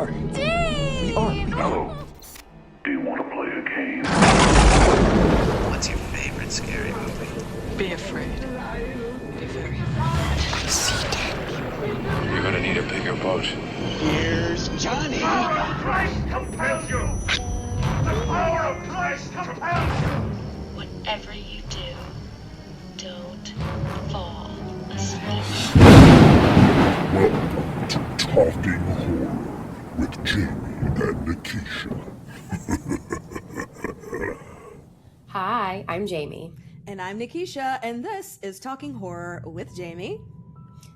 are. We are. Oh. Do you want to play a game? What's your favorite scary movie? Be afraid. Be very afraid. See dead people. You're gonna need a bigger boat. Here's Johnny. The power of Christ compels you! The power of Christ compels you! Whatever you do, don't fall asleep. Welcome to Talking Horror with Jamie and Nikisha. Hi, I'm Jamie. And I'm Nikisha, and this is Talking Horror with Jamie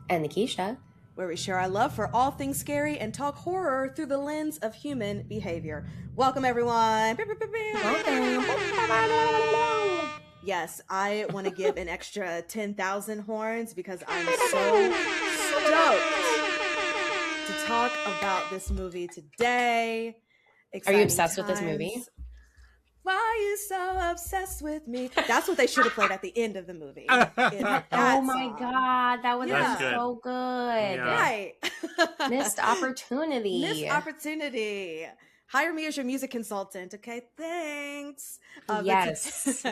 And Nikisha, where we share our love for all things scary and talk horror through the lens of human behavior. Welcome, everyone. Yes, I want to give an extra 10,000 horns because I'm so stoked to talk about this movie today. Are you obsessed with this movie? Why are you so obsessed with me? That's what they should have played at the end of the movie. Oh my god, that would have been so good. Yeah. Right. Missed opportunity. Missed opportunity. Hire me as your music consultant, okay? Thanks. Yes.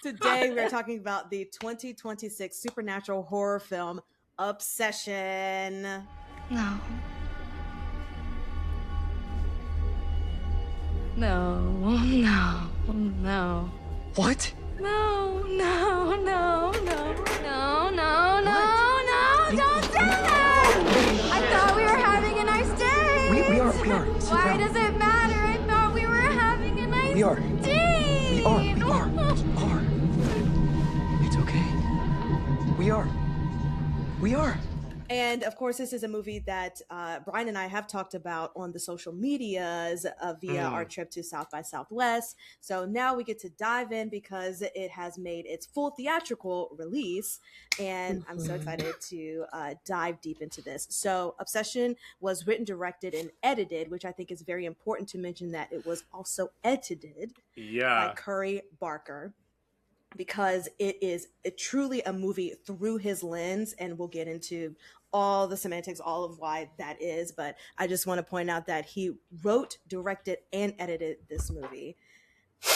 Today we're talking about the 2026 supernatural horror film, Obsession. No. No. What? No, don't do that! I thought we were having a nice day! We are. Sit Why down. does it matter? I thought we were having a nice We are. day! We are. It's okay. We are. And of course, this is a movie that Brian and I have talked about on the social medias via our trip to South by Southwest. So now we get to dive in because it has made its full theatrical release. And I'm so excited to dive deep into this. So Obsession was written, directed, and edited, which I think is very important to mention that it was also edited by Curry Barker, because it is truly a movie through his lens, and we'll get into all the semantics, all of why that is. But I just want to point out that he wrote, directed, and edited this movie,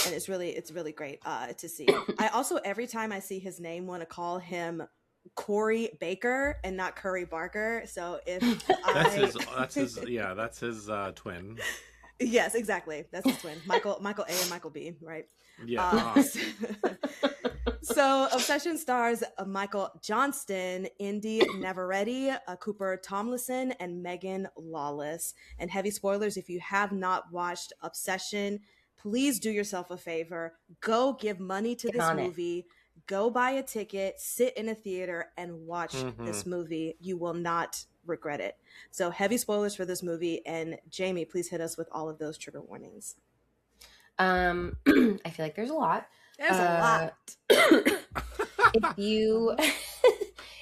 and it's really great to see. I also, every time I see his name, want to call him Corey Baker and not Curry Barker. So if that's his twin. Yes, exactly. That's his twin, Michael A and Michael B. Right? Yeah. So Obsession stars Michael Johnston, Indy Navarrete, Cooper Tomlinson, and Megan Lawless. And heavy spoilers, if you have not watched Obsession, please do yourself a favor. Go give money to this movie. Go buy a ticket, sit in a theater, and watch this movie. You will not regret it. So heavy spoilers for this movie. And Jamie, please hit us with all of those trigger warnings. I feel like there's a lot. There's a lot.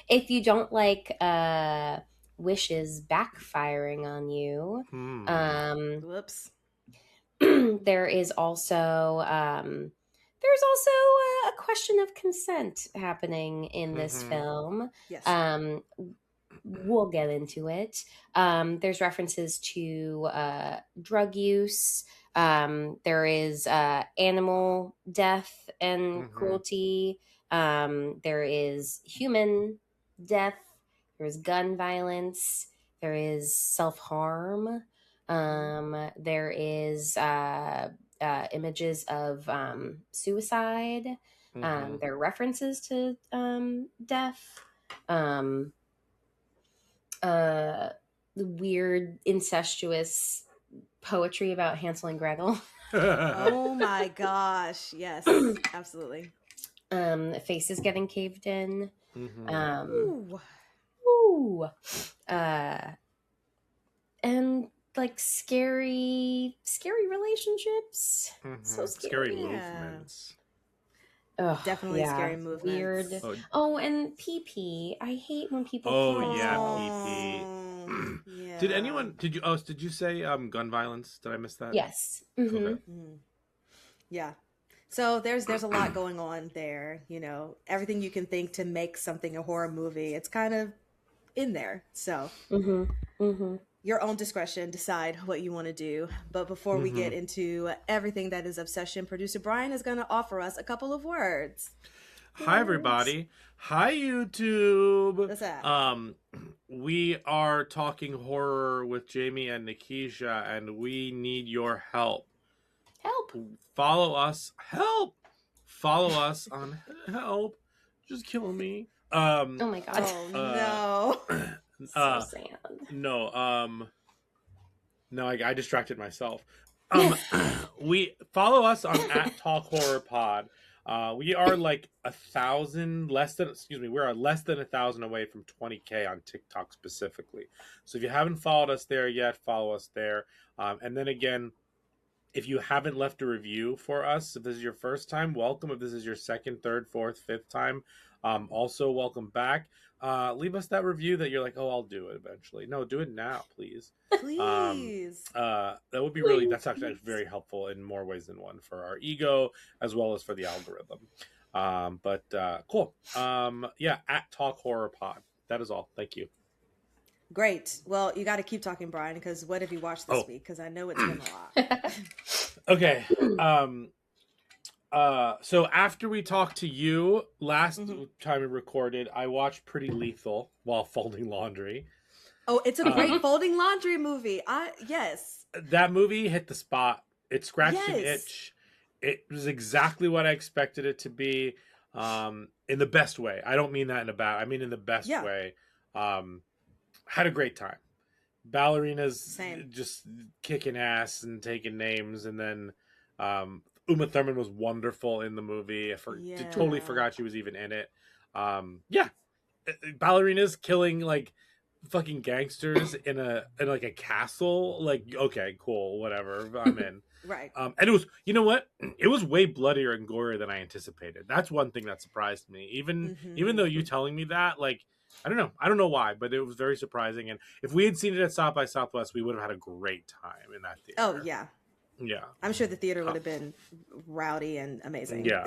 If you don't like wishes backfiring on you, whoops. There is also a question of consent happening in this film. Yes. We'll get into it. There's references to drug use. There is animal death and cruelty. There is human death. There's gun violence. There is self-harm. There is images of suicide. There are references to death. Weird incestuous poetry about Hansel and Gretel. Oh my gosh. Yes, absolutely. Faces getting caved in. And like scary relationships. So scary. Movements. Ugh, definitely scary movements. Weird. And pee. I hate when people pee. Yeah. Did you say gun violence? Did I miss that? Yes. Okay. Yeah. So there's a lot going on there, everything you can think to make something a horror movie. It's kind of in there. So your own discretion, decide what you want to do. But before we get into everything that is obsession, producer Brian is going to offer us a couple of words. Hi, everybody. Hi, YouTube. What's that? We are talking horror with Jamie and Nikisha, and we need your help. Help. Follow us. Help. Follow us on help. Just kill me. Oh my god. Oh no. So sad. No, I distracted myself. We follow us on @TalkHorrorPod. We are like 1,000 we're less than 1,000 away from 20K on TikTok specifically. So if you haven't followed us there yet, follow us there. And then again, if you haven't left a review for us, if this is your first time, welcome. If this is your second, third, fourth, fifth time, also welcome back. Leave us that review that you're like, oh, I'll do it eventually. No, do it now, please. Please. That would be really, that's actually very helpful in more ways than one for our ego as well as for the algorithm. Cool. Yeah, @TalkHorrorPod. That is all. Thank you. Great. Well, you got to keep talking, Brian, because what have you watched this week? Because I know it's been a lot. Okay. So after we talked to you last time we recorded, I watched Pretty Lethal while folding laundry. Oh, it's a great folding laundry movie. Yes. That movie hit the spot. It scratched an Yes. itch. It was exactly what I expected it to be, in the best way. I don't mean that in a bad. I mean in the best way. Had a great time. Ballerinas just kicking ass and taking names, and then Uma Thurman was wonderful in the movie. I totally forgot she was even in it. Ballerinas killing like fucking gangsters in like a castle. Like, okay, cool, whatever. I'm in. Right. And it was, you know what? It was way bloodier and gorier than I anticipated. That's one thing that surprised me. Even though you telling me that, like, I don't know why, but it was very surprising. And if we had seen it at South by Southwest, we would have had a great time in that theater. Oh yeah. Yeah. I'm sure the theater would have been rowdy and amazing. Yeah.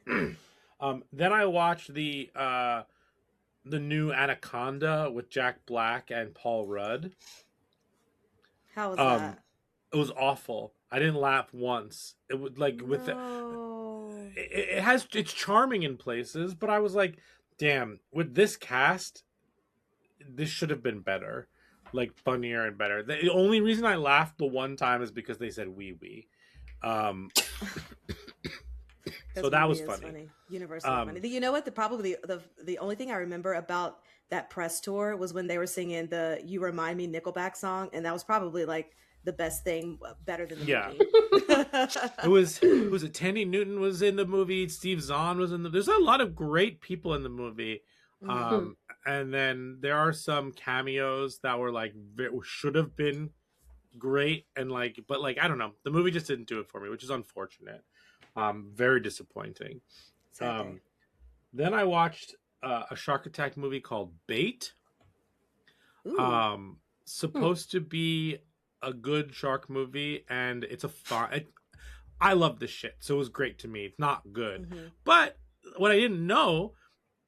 Then I watched the new Anaconda with Jack Black and Paul Rudd. How was that? It was awful. I didn't laugh once. It would like with it's charming in places, but I was like, damn, with this cast, this should have been better. Like funnier and better. The only reason I laughed the one time is because they said wee wee. So that was funny. Universally funny. You know what? The only thing I remember about that press tour was when they were singing the "You Remind Me" Nickelback song, and that was probably like the best thing, better than the movie. It was Tandy Newton was in the movie. Steve Zahn was in the. There's a lot of great people in the movie. And then there are some cameos that were like should have been great, and like, but like I don't know, the movie just didn't do it for me, which is unfortunate. Very disappointing. Then I watched a shark attack movie called Bait. Supposed to be a good shark movie, and it's a fun. I love this shit, so it was great to me. It's not good, but what I didn't know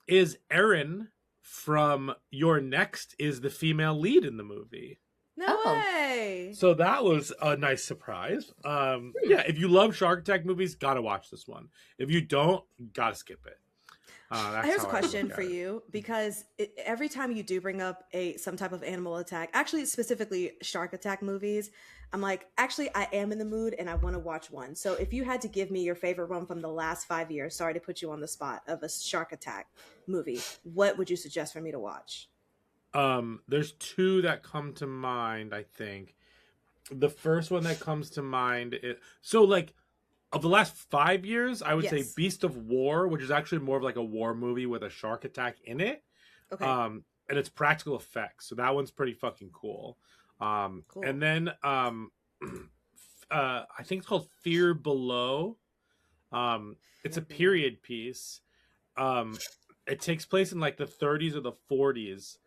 is Erin from Your Next is the female lead in the movie. No way. So that was a nice surprise. Yeah, if you love Shark Attack movies, gotta watch this one. If you don't, gotta skip it. Here's a question for you, because every time you do bring up some type of animal attack, actually specifically shark attack movies, I'm like, actually, I am in the mood and I want to watch one. So if you had to give me your favorite one from the last 5 years, sorry to put you on the spot, of a shark attack movie, what would you suggest for me to watch? There's two that come to mind, I think. The first one that comes to mind is, so like, of the last 5 years, I would say Beast of War, which is actually more of like a war movie with a shark attack in it. Okay. And it's practical effects. So that one's pretty fucking cool. Cool. And then I think it's called Fear Below. It's a period piece. It takes place in like the 30s or the 40s.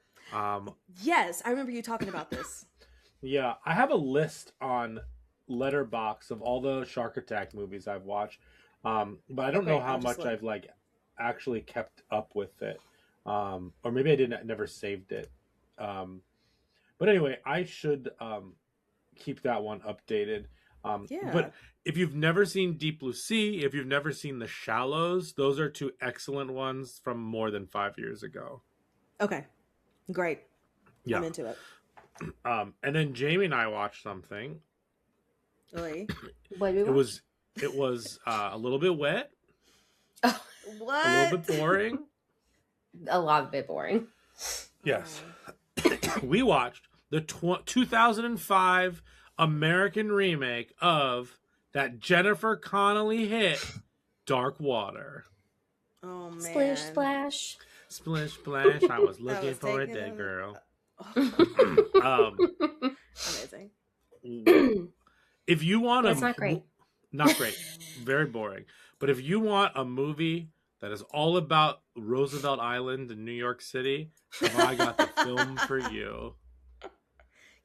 Yes, I remember you talking about this. Yeah, I have a list on Letterbox of all the shark attack movies I've watched, but I don't know how much I've like actually kept up with it, or maybe I never saved it. But anyway, I should keep that one updated. Yeah. But if you've never seen Deep Blue Sea, if you've never seen The Shallows, those are two excellent ones from more than 5 years ago. Okay. Great. Yeah. I'm into it. And then Jamie and I watched something. Really? What did we watch? It was a little bit wet, What? a little bit boring. A lot of it boring. Yes. We watched the 2005 American remake of that Jennifer Connelly hit, Dark Water. Oh man. Splish splash. Splish splash. I was looking was for a taking dead a- girl. Amazing. If you want That's not great. Not great. Very boring. But if you want a movie that is all about Roosevelt Island in New York City, have I got the film for you.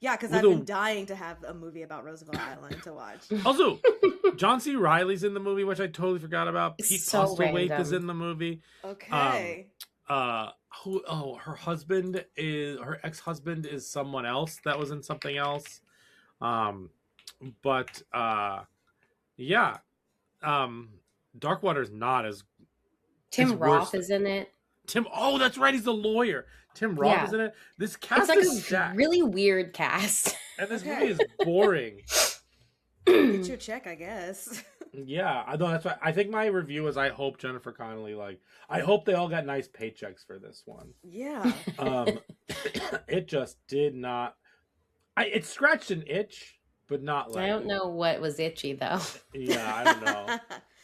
Yeah, because With I've a- been dying to have a movie about Roosevelt Island to watch. Also, John C. Reilly's in the movie, which I totally forgot about. Pete So Postlethwaite is random. in the movie. Okay. Her ex-husband is someone else that was in something else. Yeah. Darkwater is not as Tim it's Roth worse. is in it. Oh, that's right, he's the lawyer. Tim Roth Yeah. is in it. This It's cast like is a stacked, really weird cast. and this Okay. movie is boring. Get your check, I guess. Yeah, I know that's why. I think my review is I hope Jennifer Connelly I hope they all got nice paychecks for this one. Yeah. It just did not. It scratched an itch, but not like. I don't know what was itchy though. Yeah, I don't know.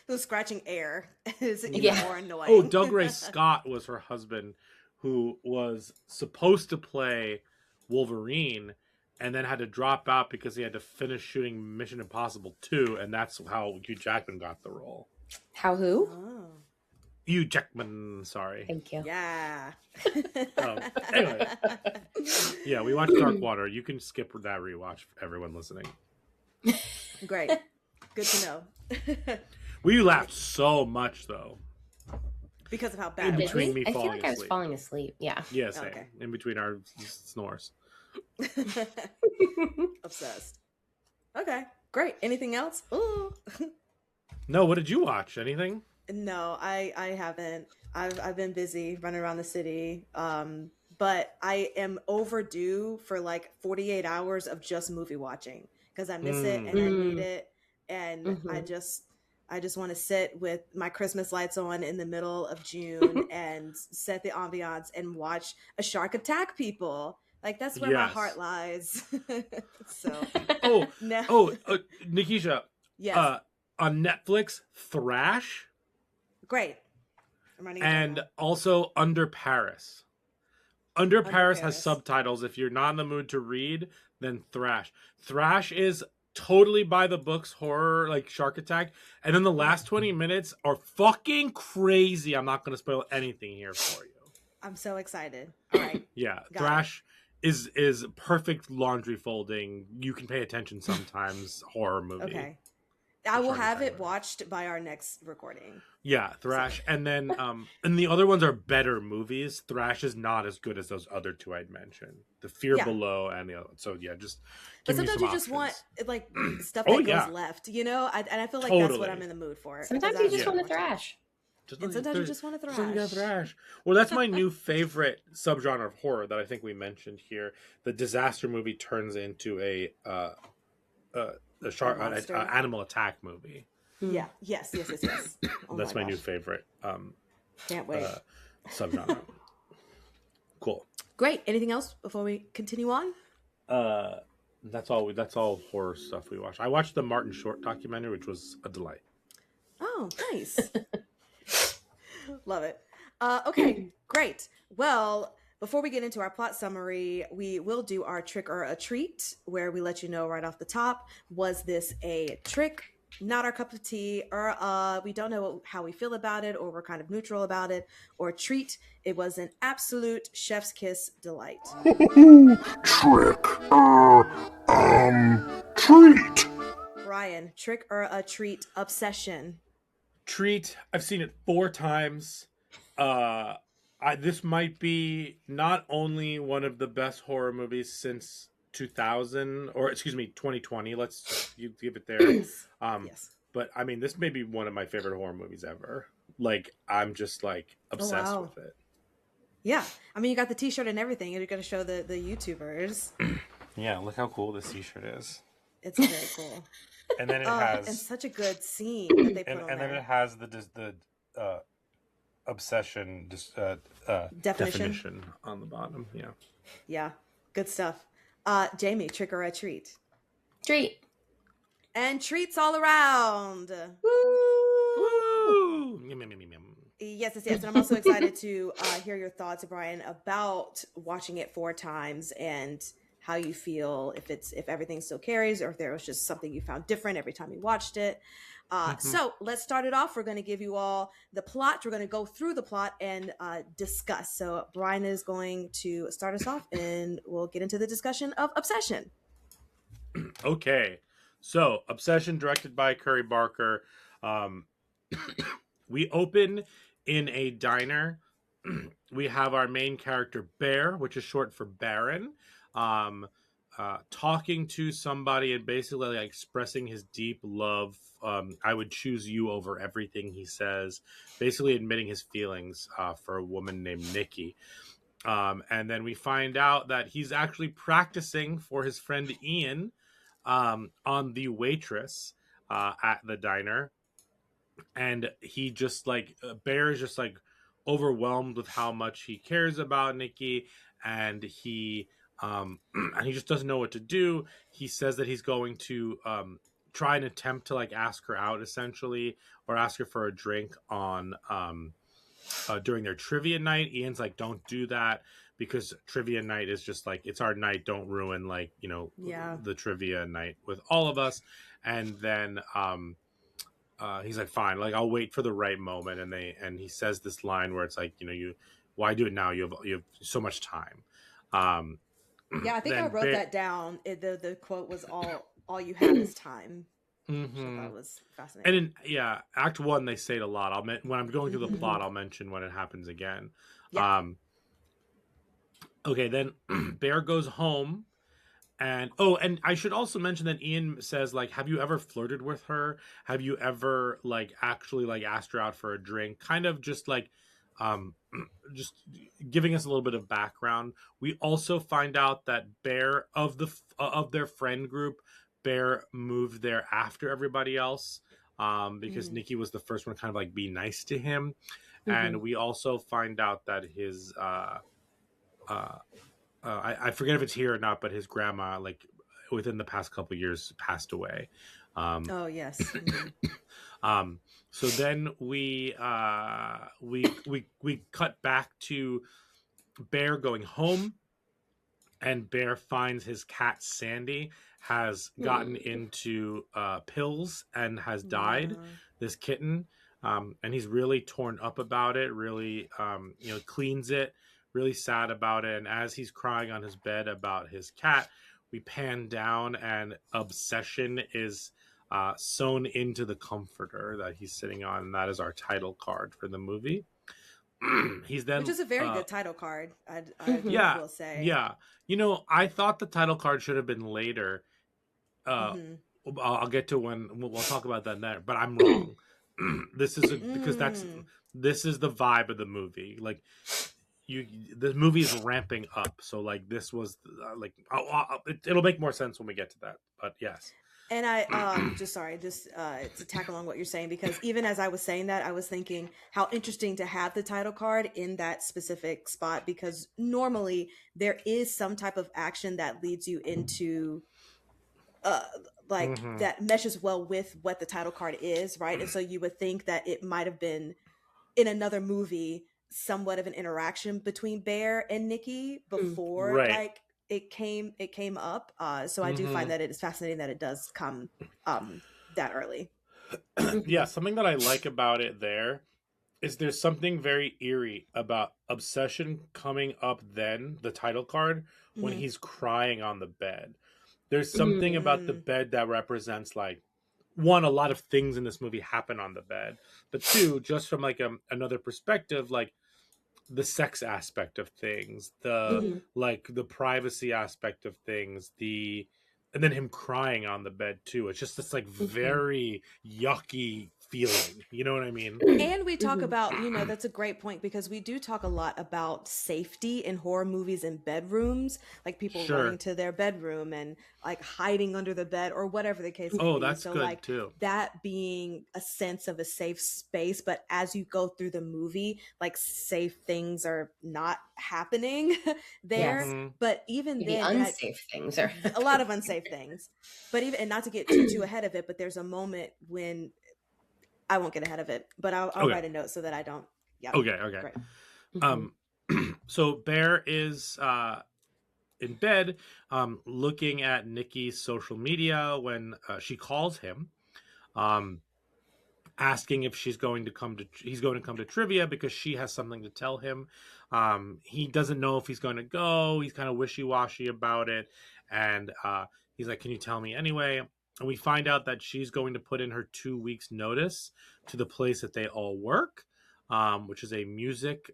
It was scratching air. Is even Yeah. more annoying. Oh, Doug Ray Scott was her husband, who was supposed to play Wolverine, and then had to drop out because he had to finish shooting Mission Impossible 2, and that's how Hugh Jackman got the role. How who? Oh. Hugh Jackman, sorry. Thank you. Yeah. Anyway. Yeah, we watched Dark Water. You can skip that rewatch, everyone listening. Great. Good to know. We laughed so much, though. Because of how In bad it was. between me I feel falling like I was asleep. falling asleep. Yeah. Yeah, same. Okay. In between our snores. Obsessed. Okay, great. Anything else? Ooh. No, what did you watch? Anything? No, I haven't. I've been busy running around the city. But I am overdue for like 48 hours of just movie watching because I miss it and I need it. And I just want to sit with my Christmas lights on in the middle of June and set the ambiance and watch a shark attack people. Like that's where my Yes. heart lies. So Nikisha. yes, On Netflix, Thrash, great. I'm running it and down. also Under Paris. Under Paris has Paris. subtitles. If you're not in the mood to read, then Thrash. Thrash is totally by the books horror, like Shark Attack. And then the last 20 minutes are fucking crazy. I'm not going to spoil anything here for you. I'm so excited. All right. Yeah, Got Thrash is perfect laundry folding. You can pay attention sometimes. Horror movie. Okay. I will Shark have Attack it movie. watched by our next recording. Yeah, Thrash, and then and the other ones are better movies. Thrash is not as good as those other two I'd mentioned, The Fear Yeah. Below and the other. So yeah, just But give me sometimes some you just want options. like stuff Oh, that yeah. goes left, you know? And I feel like that's what Totally. I'm in the mood for. Sometimes because you I just want to watch it. thrash. Just And sometimes you just want to just want to thrash. thrash. Well, that's my new favorite subgenre of horror that I think we mentioned here. The disaster movie turns into a shark, monster. animal attack movie. Yeah. Yes. Oh That's my new gosh. favorite Can't wait. subgenre. Cool. Great. Anything else before we continue on? That's all horror stuff we watched. I watched the Martin Short documentary, which was a delight. Oh, nice. Love it. Okay, great. Well, before we get into our plot summary, we will do our trick or a treat, where we let you know right off the top, was this a trick, not our cup of tea, or we don't know how we feel about it, or we're kind of neutral about it, or treat. It was an absolute chef's kiss delight. Trick. Treat. Ryan, trick or a treat obsession. Treat. I've seen it 4 times. This might be not only one of the best horror movies since 2000, or excuse me, 2020. Let's give it there. Yes. Yes. But I mean, this may be one of my favorite horror movies ever. Like, I'm just like obsessed wow. with it. Yeah. I mean, you got the T-shirt and everything. You're going to show the YouTubers. Yeah, look how cool this T-shirt is. It's very cool. And then it has, and such a good scene that they put on and there. then it has the obsession definition on the bottom. Yeah. Yeah. Good stuff. Jamie, trick or a treat? Treat. And treats all around. Woo! Yum, yum, yum, yum. Yes. And I'm also excited to hear your thoughts, Brian, about watching it 4 times and how you feel, if everything still carries, or if there was just something you found different every time you watched it. So let's start it off. We're going to give you all the plot. We're going to go through the plot and discuss. So Brian is going to start us off, and we'll get into the discussion of Obsession. Okay. So, Obsession, directed by Curry Barker. We open in a diner. We have our main character, Bear, which is short for Baron, talking to somebody and basically like expressing his deep love. I would choose you over everything, he says, basically admitting his feelings for a woman named Nikki. And then we find out that he's actually practicing for his friend Ian on the waitress at the diner. And he just like, Bear is just like overwhelmed with how much he cares about Nikki, and he just doesn't know what to do. He says that he's going to try and attempt to like ask her out, essentially, or ask her for a drink on during their trivia night. Ian's like, don't do that, because trivia night is just like, it's our night, don't ruin like, you know, the trivia night with all of us. And then he's like, fine, like I'll wait for the right moment. And he says this line where it's like, you know, why do it now? You have so much time. Yeah, I think I wrote that down. The quote was all you have is time. Mm-hmm. That was fascinating. And in Act 1, they say it a lot. When I'm going through the plot, I'll mention when it happens again. Yeah. Okay, then Bear goes home. And I should also mention that Ian says, like, have you ever flirted with her? Have you ever like actually like asked her out for a drink? Kind of just like just giving us a little bit of background. We also find out that Bear of their friend group, Bear moved there after everybody else because Nikki was the first one to kind of like be nice to him. And we also find out that his I forget if it's here or not, but his grandma, like within the past couple of years, passed away. Oh yes. So then we cut back to Bear going home, and Bear finds his cat Sandy has gotten into pills and has died. This kitten, and he's really torn up about it. Really, cleans it. Really sad about it. And as he's crying on his bed about his cat, we pan down, and Obsession is sewn into the comforter that he's sitting on, and that is our title card for the movie. Which is a very good title card, I will say. Yeah. You know, I thought the title card should have been later. I'll get to when we'll talk about that there, but I'm wrong. This is because this is the vibe of the movie. Like, the movie is ramping up, so like this was it'll make more sense when we get to that, but yes. And I to tack along what you're saying, because even as I was saying that, I was thinking how interesting to have the title card in that specific spot, because normally there is some type of action that leads you into that meshes well with what the title card is, right? And so you would think that it might have been in another movie somewhat of an interaction between Bear and Nikki before like it came up. So I do find that it is fascinating that it does come that early. Yeah, something that I like about it there is there's something very eerie about Obsession coming up then, the title card, when he's crying on the bed. There's something about the bed that represents like, one, a lot of things in this movie happen on the bed, but two, just from like another perspective, like the sex aspect of things, Mhm. like the privacy aspect of things, and then him crying on the bed too. It's just this like Mhm. very yucky feeling. You know what I mean? And we talk Mhm. about, that's a great point because we do talk a lot about safety in horror movies in bedrooms, like people running Sure. to their bedroom and like hiding under the bed or whatever the case may Oh, be. that's So, good like, too. that being a sense of a safe space, but as you go through the movie, like, safe things are not happening there. Yes. Hmm. But even The then, unsafe things are a lot of unsafe things. But even, and not to get too ahead of it, but there's a moment when I won't get ahead of it, but I'll Okay. write a note so that I don't. Yeah. Okay. Great. Mhm. So Bear is in bed, looking at Nikki's social media when she calls him, um, asking if he's going to come to trivia because she has something to tell him. He doesn't know if he's going to go. He's kind of wishy-washy about it, and he's like, "Can you tell me anyway?" And we find out that she's going to put in her 2 weeks notice to the place that they all work, which is a music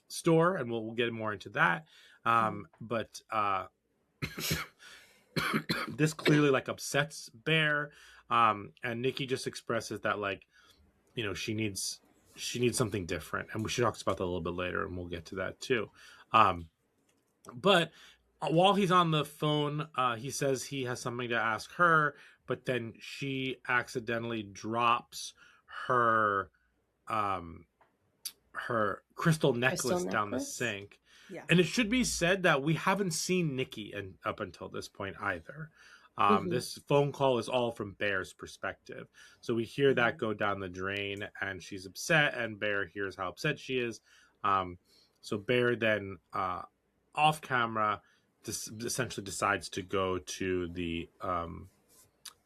store, and we'll get more into that. But this clearly like upsets Bear, and Nikki just expresses that, like, she needs something different, and she talks about that a little bit later, and we'll get to that too. But while he's on the phone, he says he has something to ask her, but then she accidentally drops her her crystal necklace down the necklace? sink. Yeah. And it should be said that we haven't seen Nikki up until this point either. Mhm. This phone call is all from Bear's perspective. So we hear that Mhm. go down the drain, and she's upset, and Bear hears how upset she is. So Bear then, off camera, essentially decides to go to the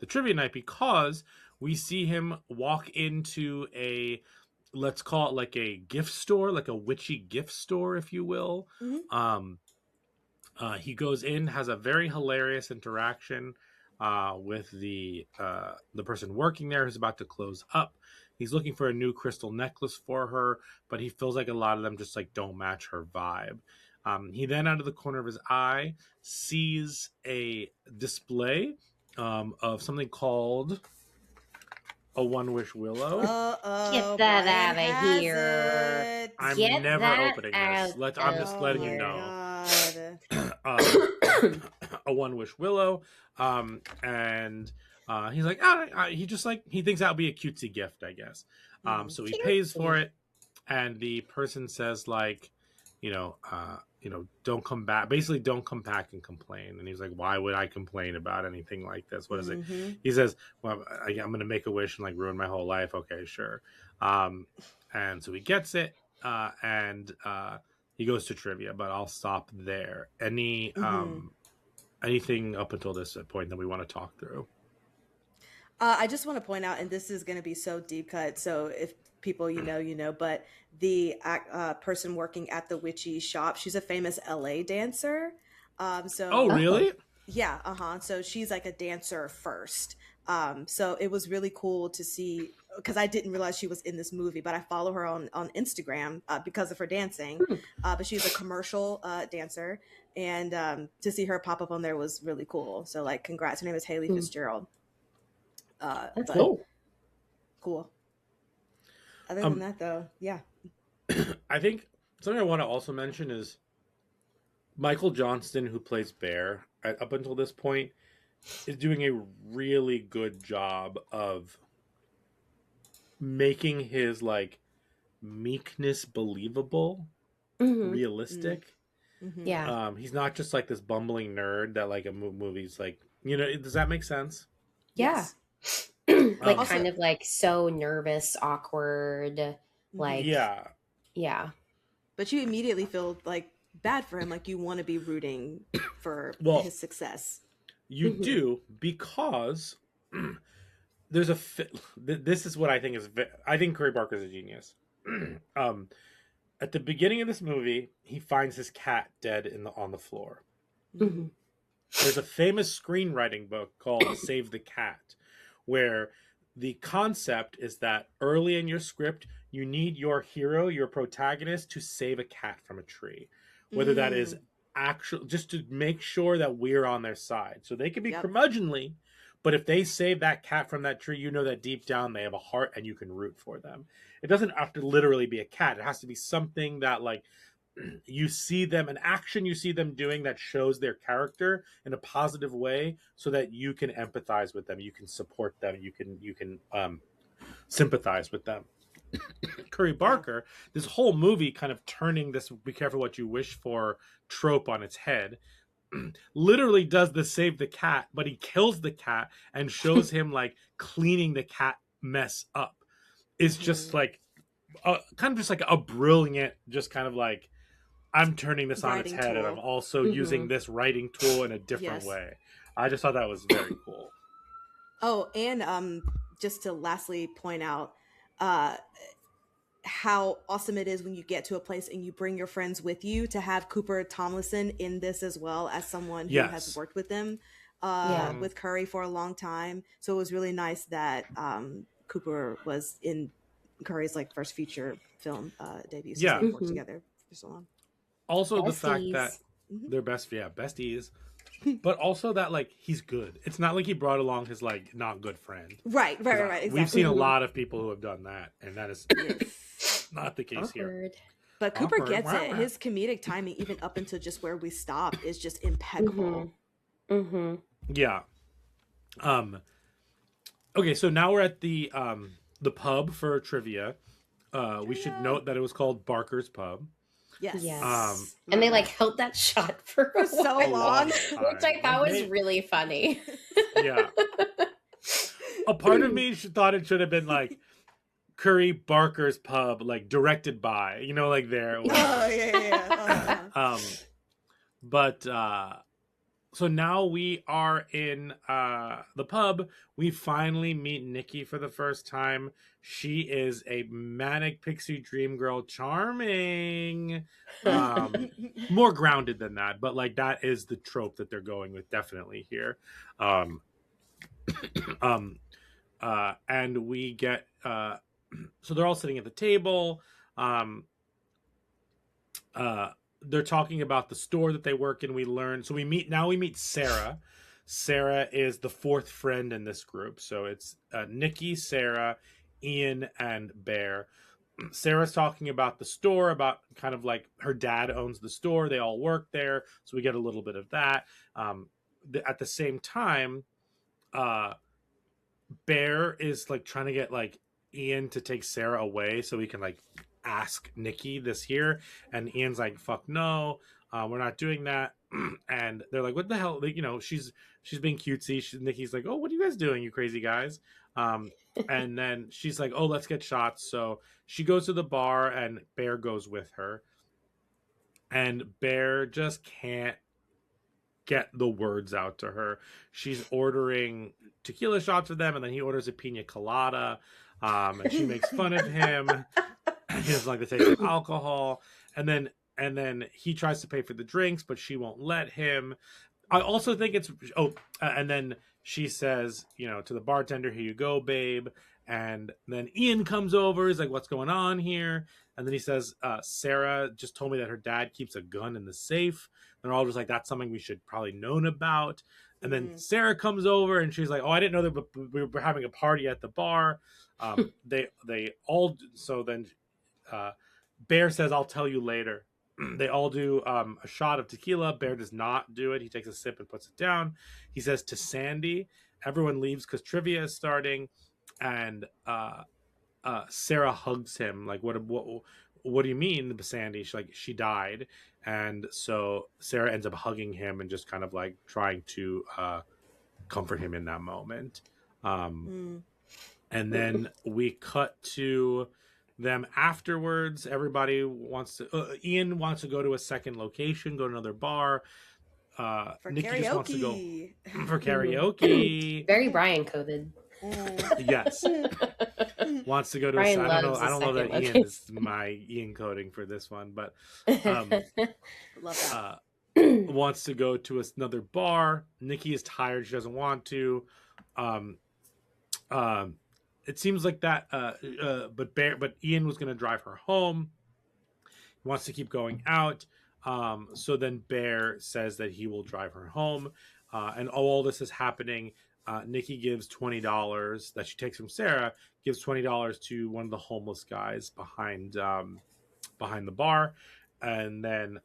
trivia night because we see him walk into a, let's call it like a gift store, like a witchy gift store, if you will. Mhm. He goes in, has a very hilarious interaction with the person working there who's about to close up. He's looking for a new crystal necklace for her, but he feels like a lot of them just like don't match her vibe. He then, out of the corner of his eye, sees a display of something called a One Wish Willow. Uh-oh, Get that Brian out of has here. it. I'm Get never that opening out this. I'm of just Oh letting you my know. God. A One Wish Willow, and he's like, he just like he thinks that would be a cutesy gift, I guess. So he pays for Cutesy. it, and the person says like, don't come back. Basically, don't come back and complain. And he's like, why would I complain about anything like this? What is it? Mhm. He says, well, I'm going to make a wish and like ruin my whole life. Okay, sure. And so he gets it, and he goes to trivia. But I'll stop there. Mhm. Anything up until this point that we want to talk through? I just want to point out, and this is going to be so deep cut. So if people but the person working at the witchy shop, she's a famous LA dancer. Oh, So Oh. really? yeah, so she's like a dancer first. So it was really cool to see because I didn't realize she was in this movie, but I follow her on Instagram because of her dancing. Hmm. But she's a commercial dancer, and to see her pop up on there was really cool. So like, congrats. Her name is Haley Hmm. Fitzgerald. That's But cool. cool. Other than that, though, yeah. I think something I want to also mention is Michael Johnston, who plays Bear, up until this point, is doing a really good job of making his like meekness believable, Mhm. realistic. Mm-hmm. Yeah. He's not just like this bumbling nerd that like a movie's like, does that make sense? Yeah. Yes. Like Also- kind of like so nervous, awkward, like Yeah. yeah. But you immediately feel like bad for him, like you want to be rooting for Well, his success. You Mhm. do, because there's this is what I think is I think Curry Barker's a genius. At the beginning of this movie, he finds his cat dead on the floor. Mhm. There's a famous screenwriting book called Save the Cat, where the concept is that early in your script, you need your hero, your protagonist, to save a cat from a tree, whether that is actual, just to make sure that we're on their side. So they can be curmudgeonly, but if they save that cat from that tree, you know that deep down they have a heart and you can root for them. It doesn't have to literally be a cat. It has to be something that, like, you see them, an action you see them doing that shows their character in a positive way, so that you can empathize with them, you can support them, you can sympathize with them. Curry Barker, this whole movie kind of turning this "be careful what you wish for" trope on its head, literally does the save the cat, but he kills the cat and shows him like cleaning the cat mess up. Is just like kind of just like a brilliant, just kind of like, I'm turning this on its head, and I'm also using this writing tool in a different way. I just thought that was very cool. Oh, and just to lastly point out how awesome it is when you get to a place and you bring your friends with you, to have Cooper Tomlinson in this as well, as someone who has worked with them, with Curry for a long time. So it was really nice that Cooper was in Curry's like first feature film debut. So they worked together for so long. Also, the fact that they're besties, but also that like he's good. It's not like he brought along his like not good friend. Right. Exactly. We've seen a lot of people who have done that, and that is not the case here. But Cooper gets it. His comedic timing, even up until just where we stop, is just impeccable. Yeah. Okay, so now we're at the pub for trivia. We should note that it was called Barker's Pub. Yes. And they like held that shot for so long, which I thought was really funny. Yeah. A part of me thought it should have been like Curry Barker's Pub, like directed by, you know, like there. But so now we are in the pub. We finally meet Nikki for the first time. She is a manic pixie dream girl, charming, more grounded than that, but like that is the trope that they're going with definitely here. And we get so they're all sitting at the table. They're talking about the store that they work in. We learn, so we meet Sarah. Sarah is the fourth friend in this group. So it's Nikki, Sarah, Ian, and Bear. Sarah's talking about the store, about kind of like her dad owns the store. They all work there. So we get a little bit of that. At the same time, Bear is like trying to get like Ian to take Sarah away so we can like ask Nikki this here. And Ian's like, fuck no, we're not doing that. And they're like, what the hell? Like, you know, she's being cutesy. Nikki's like, oh, what are you guys doing, you crazy guys? And then she's like, oh, let's get shots. So she goes to the bar and Bear goes with her. And Bear just can't get the words out to her. She's ordering tequila shots for them, and then he orders a pina colada. And she makes fun of him. He doesn't like the taste of alcohol. And then he tries to pay for the drinks, but she won't let him. I also think it's and then she says, you know, to the bartender, here you go, babe. And then Ian comes over. He's like, what's going on here? And then he says, Sarah just told me that her dad keeps a gun in the safe. And they're all just like, that's something we should probably known about. And then Sarah comes over and she's like, oh, I didn't know that we were having a party at the bar. They all, so then Bear says, I'll tell you later. They all do a shot of tequila. Bear does not do it. He takes a sip and puts it down. He says to Sandy, everyone leaves because trivia is starting. And Sarah hugs him. Like, what do you mean, Sandy? She died. And so Sarah ends up hugging him and just kind of like trying to comfort him in that moment. And then we cut to them afterwards. Everybody wants to Ian wants to go to a second location, go to another bar. Nikki karaoke. just wants to go for karaoke. Very Brian coded. Yes. Wants to go to I don't know that Ian is my Ian coding for this one, but love that. Wants to go to another bar. Nikki is tired, she doesn't want to. it seems like that. But Ian was going to drive her home. He wants to keep going out. So then Bear says that he will drive her home. And all this is happening. Nikki gives $20 that she takes from Sarah, gives $20 to one of the homeless guys behind the bar. And then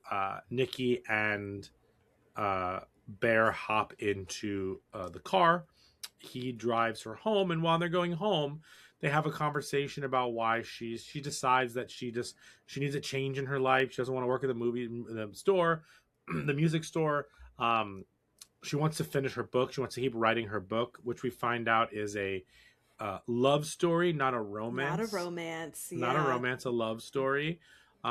Nikki and Bear hop into the car. He drives her home, and while they're going home, they have a conversation about why she decides that she needs a change in her life. She doesn't want to work at the store, the music store. She wants to finish her book. She wants to keep writing her book, which we find out is a love story, not a romance. Not a romance. Yeah. Not a romance, a love story. She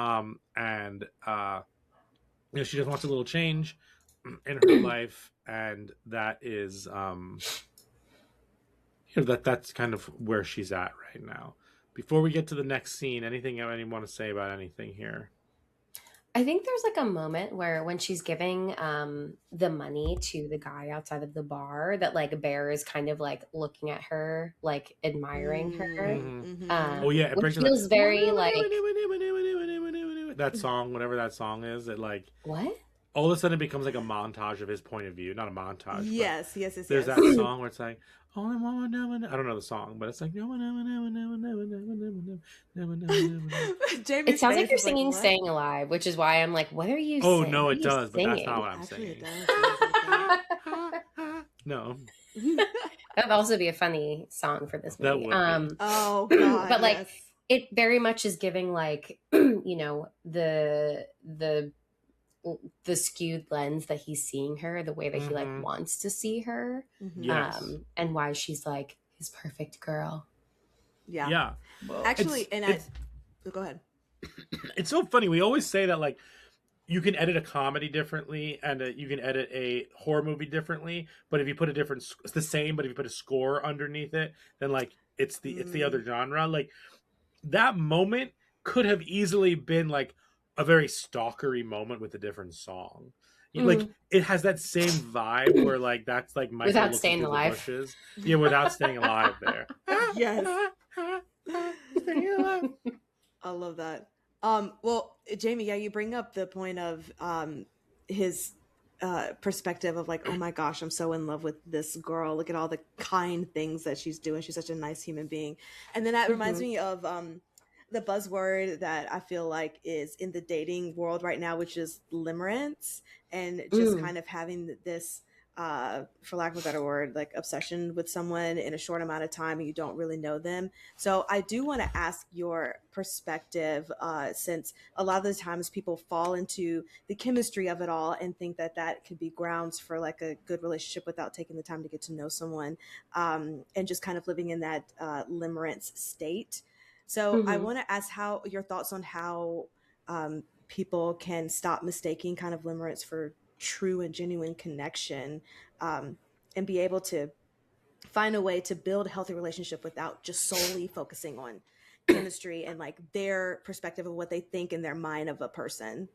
just wants a little change in her life, and that is that's kind of where she's at right now. Before we get to the next scene, anything you want to say about anything here? I think there's like a moment where when she's giving the money to the guy outside of the bar, that like Bear is kind of like looking at her, like admiring her. Oh yeah, it which feels very like that song, whatever that song is. It like what? All of a sudden it becomes like a montage of his point of view, not a montage. Yes. There's that song where it's like, only one would never know. I don't know the song, but it's like, no one never. It sounds like you're singing like, "Staying Alive," which is why I'm like, "What are you?" Oh saying? no, it does, but singing? that's not what I'm saying. No, that'd also be a funny song for this movie. That would be. Oh god, but like, yes. It very much is giving like, the skewed lens that he's seeing her, the way that he like wants to see her, yes. And why she's like his perfect girl. Yeah. Well, actually, go ahead. It's so funny. We always say that like you can edit a comedy differently and you can edit a horror movie differently, but if you put it's the same, but if you put a score underneath it, then like it's the other genre. Like that moment could have easily been like a very stalkery moment with a different song. Like it has that same vibe where like that's like Michael without staying alive. Bushes. Yeah, without staying alive there. Yes. I love that. Well, Jamie, yeah, you bring up the point of his perspective of like, oh my gosh, I'm so in love with this girl. Look at all the kind things that she's doing. She's such a nice human being. And then that reminds me of the buzzword that I feel like is in the dating world right now, which is limerence, and just kind of having this, for lack of a better word, like obsession with someone in a short amount of time and you don't really know them. So I do want to ask your perspective, since a lot of the times people fall into the chemistry of it all and think that that could be grounds for like a good relationship without taking the time to get to know someone, and just kind of living in that limerence state. So I want to ask your thoughts on how people can stop mistaking kind of limerence for true and genuine connection, and be able to find a way to build a healthy relationship without just solely focusing on chemistry and like their perspective of what they think in their mind of a person.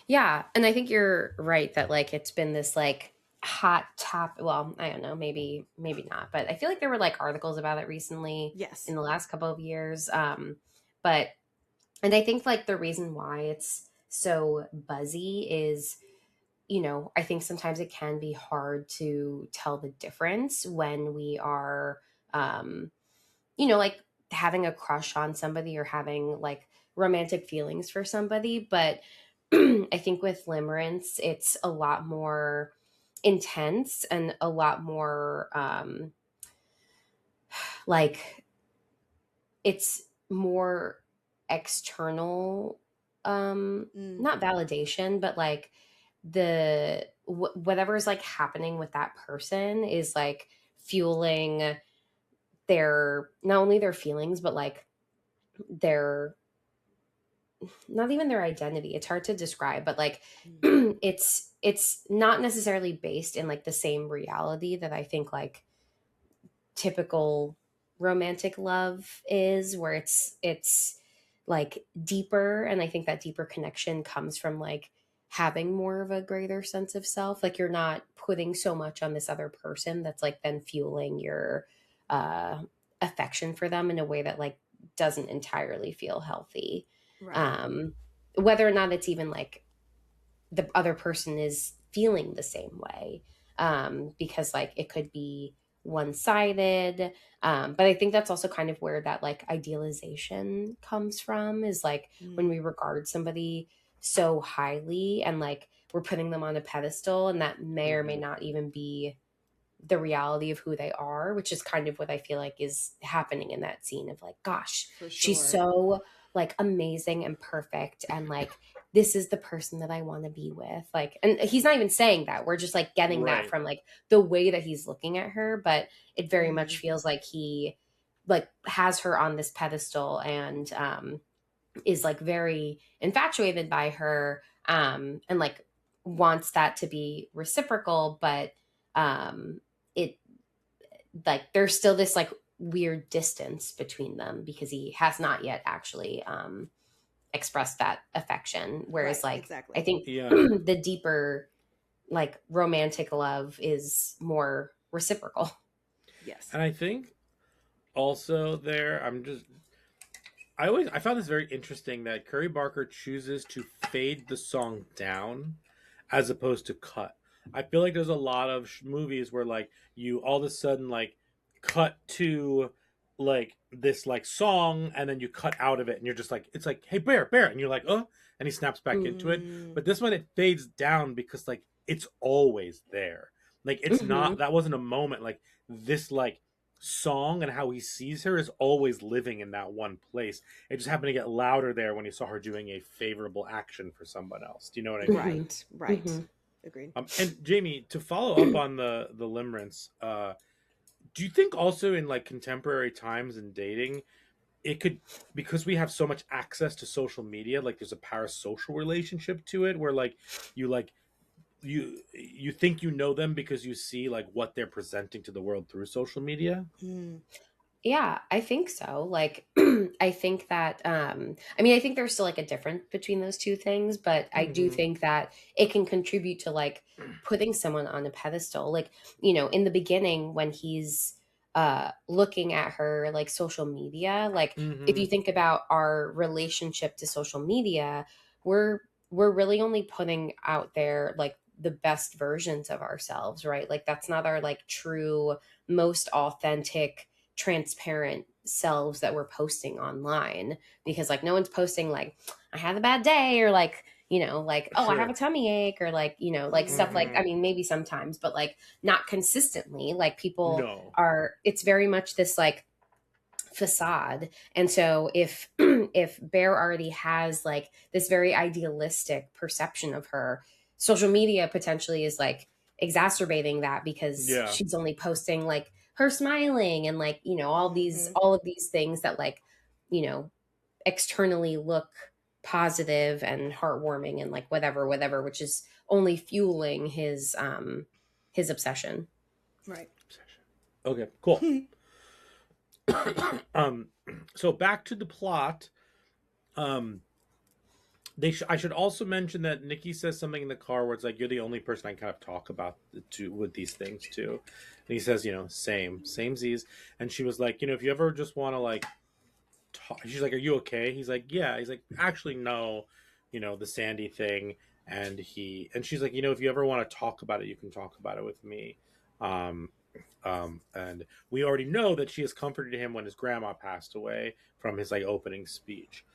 Yeah. And I think you're right that like it's been this like hot top. Well, I don't know, maybe not, but I feel like there were like articles about it recently. Yes. In the last couple of years. And I think like the reason why it's so buzzy is, I think sometimes it can be hard to tell the difference when we are, like having a crush on somebody or having like romantic feelings for somebody. But I think with limerence, it's a lot more intense and a lot more like it's more external, not validation, but like the whatever is like happening with that person is like fueling their, not only their feelings, but like their, not even their identity. It's hard to describe, but like it's not necessarily based in like the same reality that I think like typical romantic love is, where it's like deeper. And I think that deeper connection comes from like having more of a greater sense of self. Like you're not putting so much on this other person that's like then fueling your affection for them in a way that like doesn't entirely feel healthy. Right. Whether or not it's even like the other person is feeling the same way, because like it could be one-sided, but I think that's also kind of where that like idealization comes from, is like when we regard somebody so highly and like we're putting them on a pedestal, and that may or may not even be the reality of who they are, which is kind of what I feel like is happening in that scene of like, gosh, For she's sure. so like amazing and perfect, and like this is the person that I want to be with. Like, and he's not even saying that. We're just like getting that Right. from like the way that he's looking at her, but it very much Mhm. feels like he like has her on this pedestal, and is like very infatuated by her, and like wants that to be reciprocal, but it like there's still this like weird distance between them because he has not yet actually expressed that affection, whereas Right, like exactly. I think Yeah. the deeper like romantic love is more reciprocal. Yes. And I think also there, I found this very interesting that Curry Barker chooses to fade the song down as opposed to cut. I feel like there's a lot of movies where like you all of a sudden like cut to like this like song, and then you cut out of it and you're just like, it's like, hey, bear, and you're like, oh, and he snaps back into it. Mm. But this one, it fades down because like it's always there. Like it's not, that wasn't a moment. Like this like song and how he sees her is always living in that one place. It just happened to get louder there when he saw her doing a favorable action for someone else. Do you know what I mean? Right. Right. Mhm. Agreed. And Jamie, to follow up on the limerence, do you think also in like contemporary times and dating, it could, because we have so much access to social media, like there's a parasocial relationship to it where like you think you know them because you see like what they're presenting to the world through social media? Mm. Yeah, I think so. Like, I think that, I mean, I think there's still like a difference between those two things, but I do Mhm. think that it can contribute to like putting someone on a pedestal. Like, you know, in the beginning when he's looking at her like social media, like if you Mhm. think about our relationship to social media, we're really only putting out there like the best versions of ourselves, right? Like that's not our like true, most authentic, transparent selves that we're posting online, because like no one's posting like I had a bad day, or like, you know, like, oh, I have a Sure. tummy ache, or like, you know, like stuff like, I Mhm. mean, maybe sometimes, but like not consistently. Like people No. are, it's very much this like facade. And so if if Bear already has like this very idealistic perception of her, social media potentially is like exacerbating that, because Yeah. she's only posting like her smiling and like, you know, Mhm. all of these things that like, you know, externally look positive and heartwarming and like whatever, which is only fueling his obsession. Right. Okay, cool. um so back to the plot. um I should also mention that Nikki says something in the car where it's like, you're the only person I kind of talk about with these things too. And he says, you know, same Z's. And she was like, you know, if you ever just want to like talk, she's like, are you okay? He's like, yeah. He's like, actually no, you know, the Sandy thing. And she's like, you know, if you ever want to talk about it, you can talk about it with me. um and we already know that she has comforted him when his grandma passed away from his like opening speech.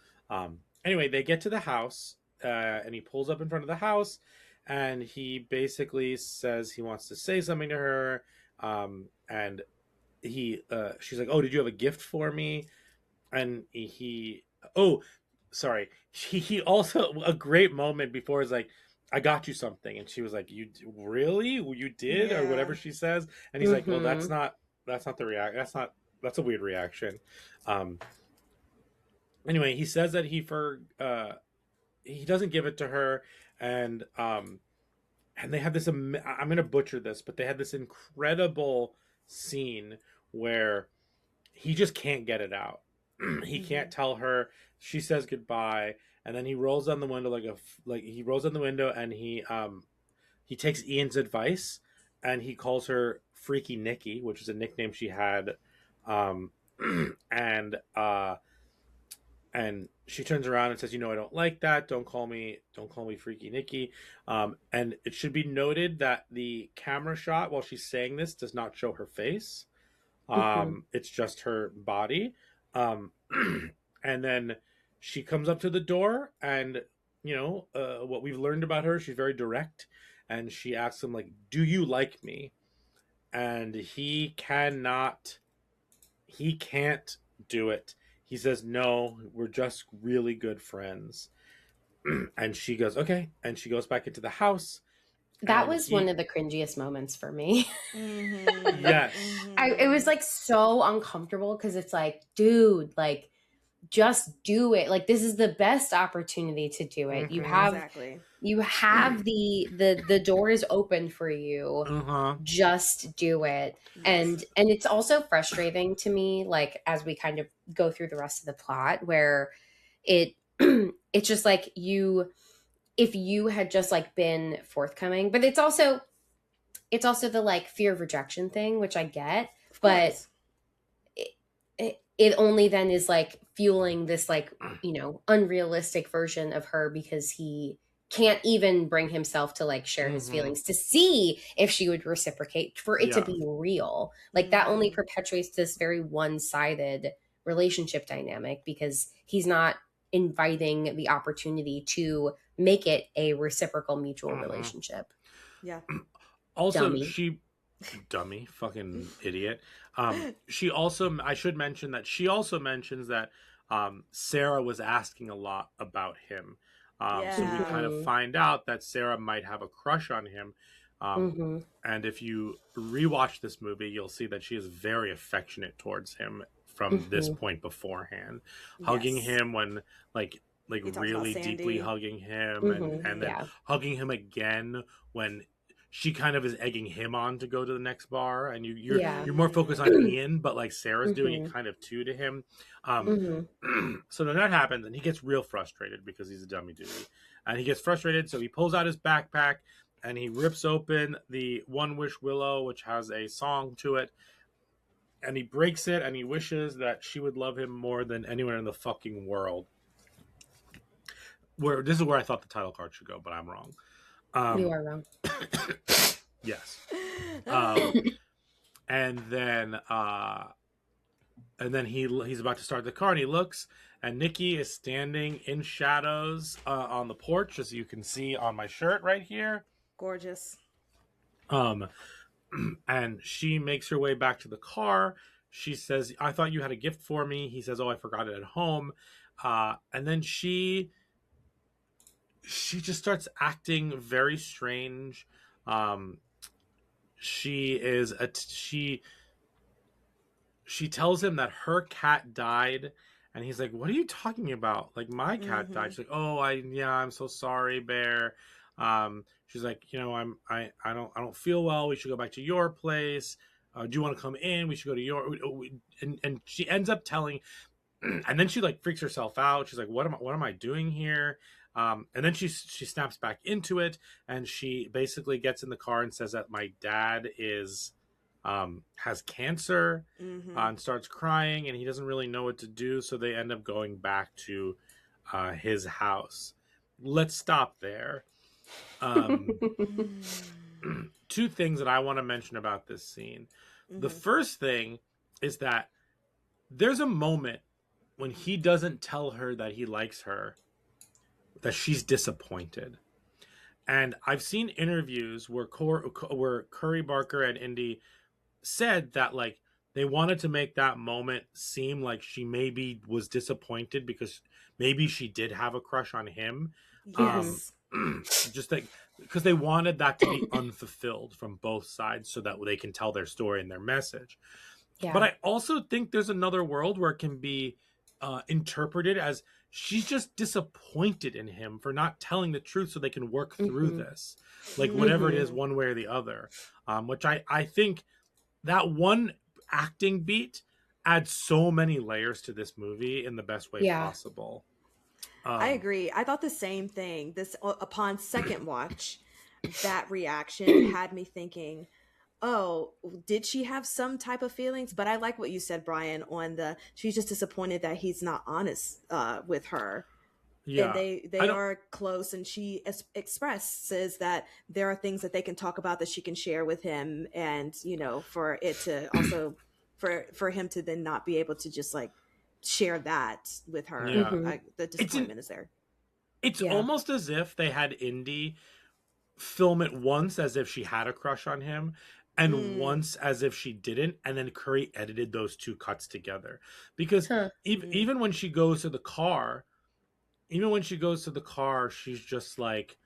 Anyway, they get to the house, and he pulls up in front of the house, and he basically says he wants to say something to her. And she's like, oh, did you have a gift for me? And oh, sorry, he also, a great moment before is like, I got you something. And she was like, really, you did, or Yeah. whatever she says. And he's like, well, Mm-hmm. that's not the react that's a weird reaction. um anyway, he says that he doesn't give it to her. And they have this I'm gonna butcher this, but they had this incredible scene where he just can't get it out. He Mhm. can't tell her. She says goodbye, and then he rolls down the window like he rolls down the window, and he takes Ian's advice, and he calls her Freaky Nikki, which is a nickname she had, um, and she turns around and says, "You know, I don't like that. Don't call me Freaky Nikki." And it should be noted that the camera shot while she's saying this does not show her face. It's just her body. And then she comes up to the door, and what we've learned about her, she's very direct, and she asks him, like, "Do you like me?" And he can't do it. He says, "No, we're just really good friends." And she goes, "Okay," and she goes back into the house. That was one of the cringiest moments for me. Yes. It was like so uncomfortable because it's like, dude, like, just do it. Like, this is the best opportunity to do it. You have the door is open for you. Just do it. And it's also frustrating to me, like, as we kind of go through the rest of the plot, where it's just like if you had just like been forthcoming, but it's also the like fear of rejection thing, which I get, but it only then is like fueling this like, unrealistic version of her, because he can't even bring himself to like share his feelings to see if she would reciprocate, for it to be real. Like that only perpetuates this very one-sided relationship dynamic, because he's not inviting the opportunity to make it a reciprocal mutual relationship. Yeah. Also, dummy, fucking idiot. She also, I should mention that she also mentions that Sarah was asking a lot about him. So we kind of find out that Sarah might have a crush on him. And if you rewatch this movie, you'll see that she is very affectionate towards him from this point beforehand, hugging him when like really deeply hugging him, and then hugging him again when she kind of is egging him on to go to the next bar, and you're more focused on Ian, but like Sarah's doing it kind of too to him. So then that happens, and he gets real frustrated because he's a dummy dude, and he gets frustrated, so he pulls out his backpack and he rips open the One Wish Willow, which has a song to it, and he breaks it, and he wishes that she would love him more than anyone in the fucking world. This is where I thought the title card should go, but I'm wrong. You are wrong. Yes. And then he's about to start the car, and he looks, and Nikki is standing in shadows on the porch, as you can see on my shirt right here. Gorgeous. And she makes her way back to the car. She says, "I thought you had a gift for me." He says, "Oh, I forgot it at home." And then she just starts acting very strange. She tells him that her cat died, and he's like, "What are you talking about? Like, my cat died." She's like, "Oh, I'm so sorry, Bear." She's like, I don't feel well. We should go back to your place. Do you want to come in? We should go to your, and she ends up telling, and then she like freaks herself out. She's like, what am I doing here? And then she snaps back into it, and she basically gets in the car and says that my dad has cancer, and starts crying, and he doesn't really know what to do. So they end up going back to his house. Let's stop there. Two things that I want to mention about this scene. The first thing is that there's a moment when he doesn't tell her that he likes her, that she's disappointed. And I've seen interviews where Curry Barker and Indy said that like they wanted to make that moment seem like she maybe was disappointed because maybe she did have a crush on him. Yes. Just like because they wanted that to be unfulfilled from both sides so that they can tell their story and their message. Yeah. But I also think there's another world where it can be interpreted as she's just disappointed in him for not telling the truth so they can work through this, like whatever it is, one way or the other, which I think that one acting beat adds so many layers to this movie in the best way possible. I agree. I thought the same thing. This upon second watch, that reaction had me thinking, oh, did she have some type of feelings? But I like what you said, Brian, on she's just disappointed that he's not honest with her. Yeah. And they are close, and she expresses that there are things that they can talk about that she can share with him, and for it to also for him to then not be able to just like share that with her. Yeah. The disappointment is there. It's almost as if they had Indy film it once as if she had a crush on him, and once as if she didn't, and then Curry edited those two cuts together. Because even when she goes to the car, she's just like,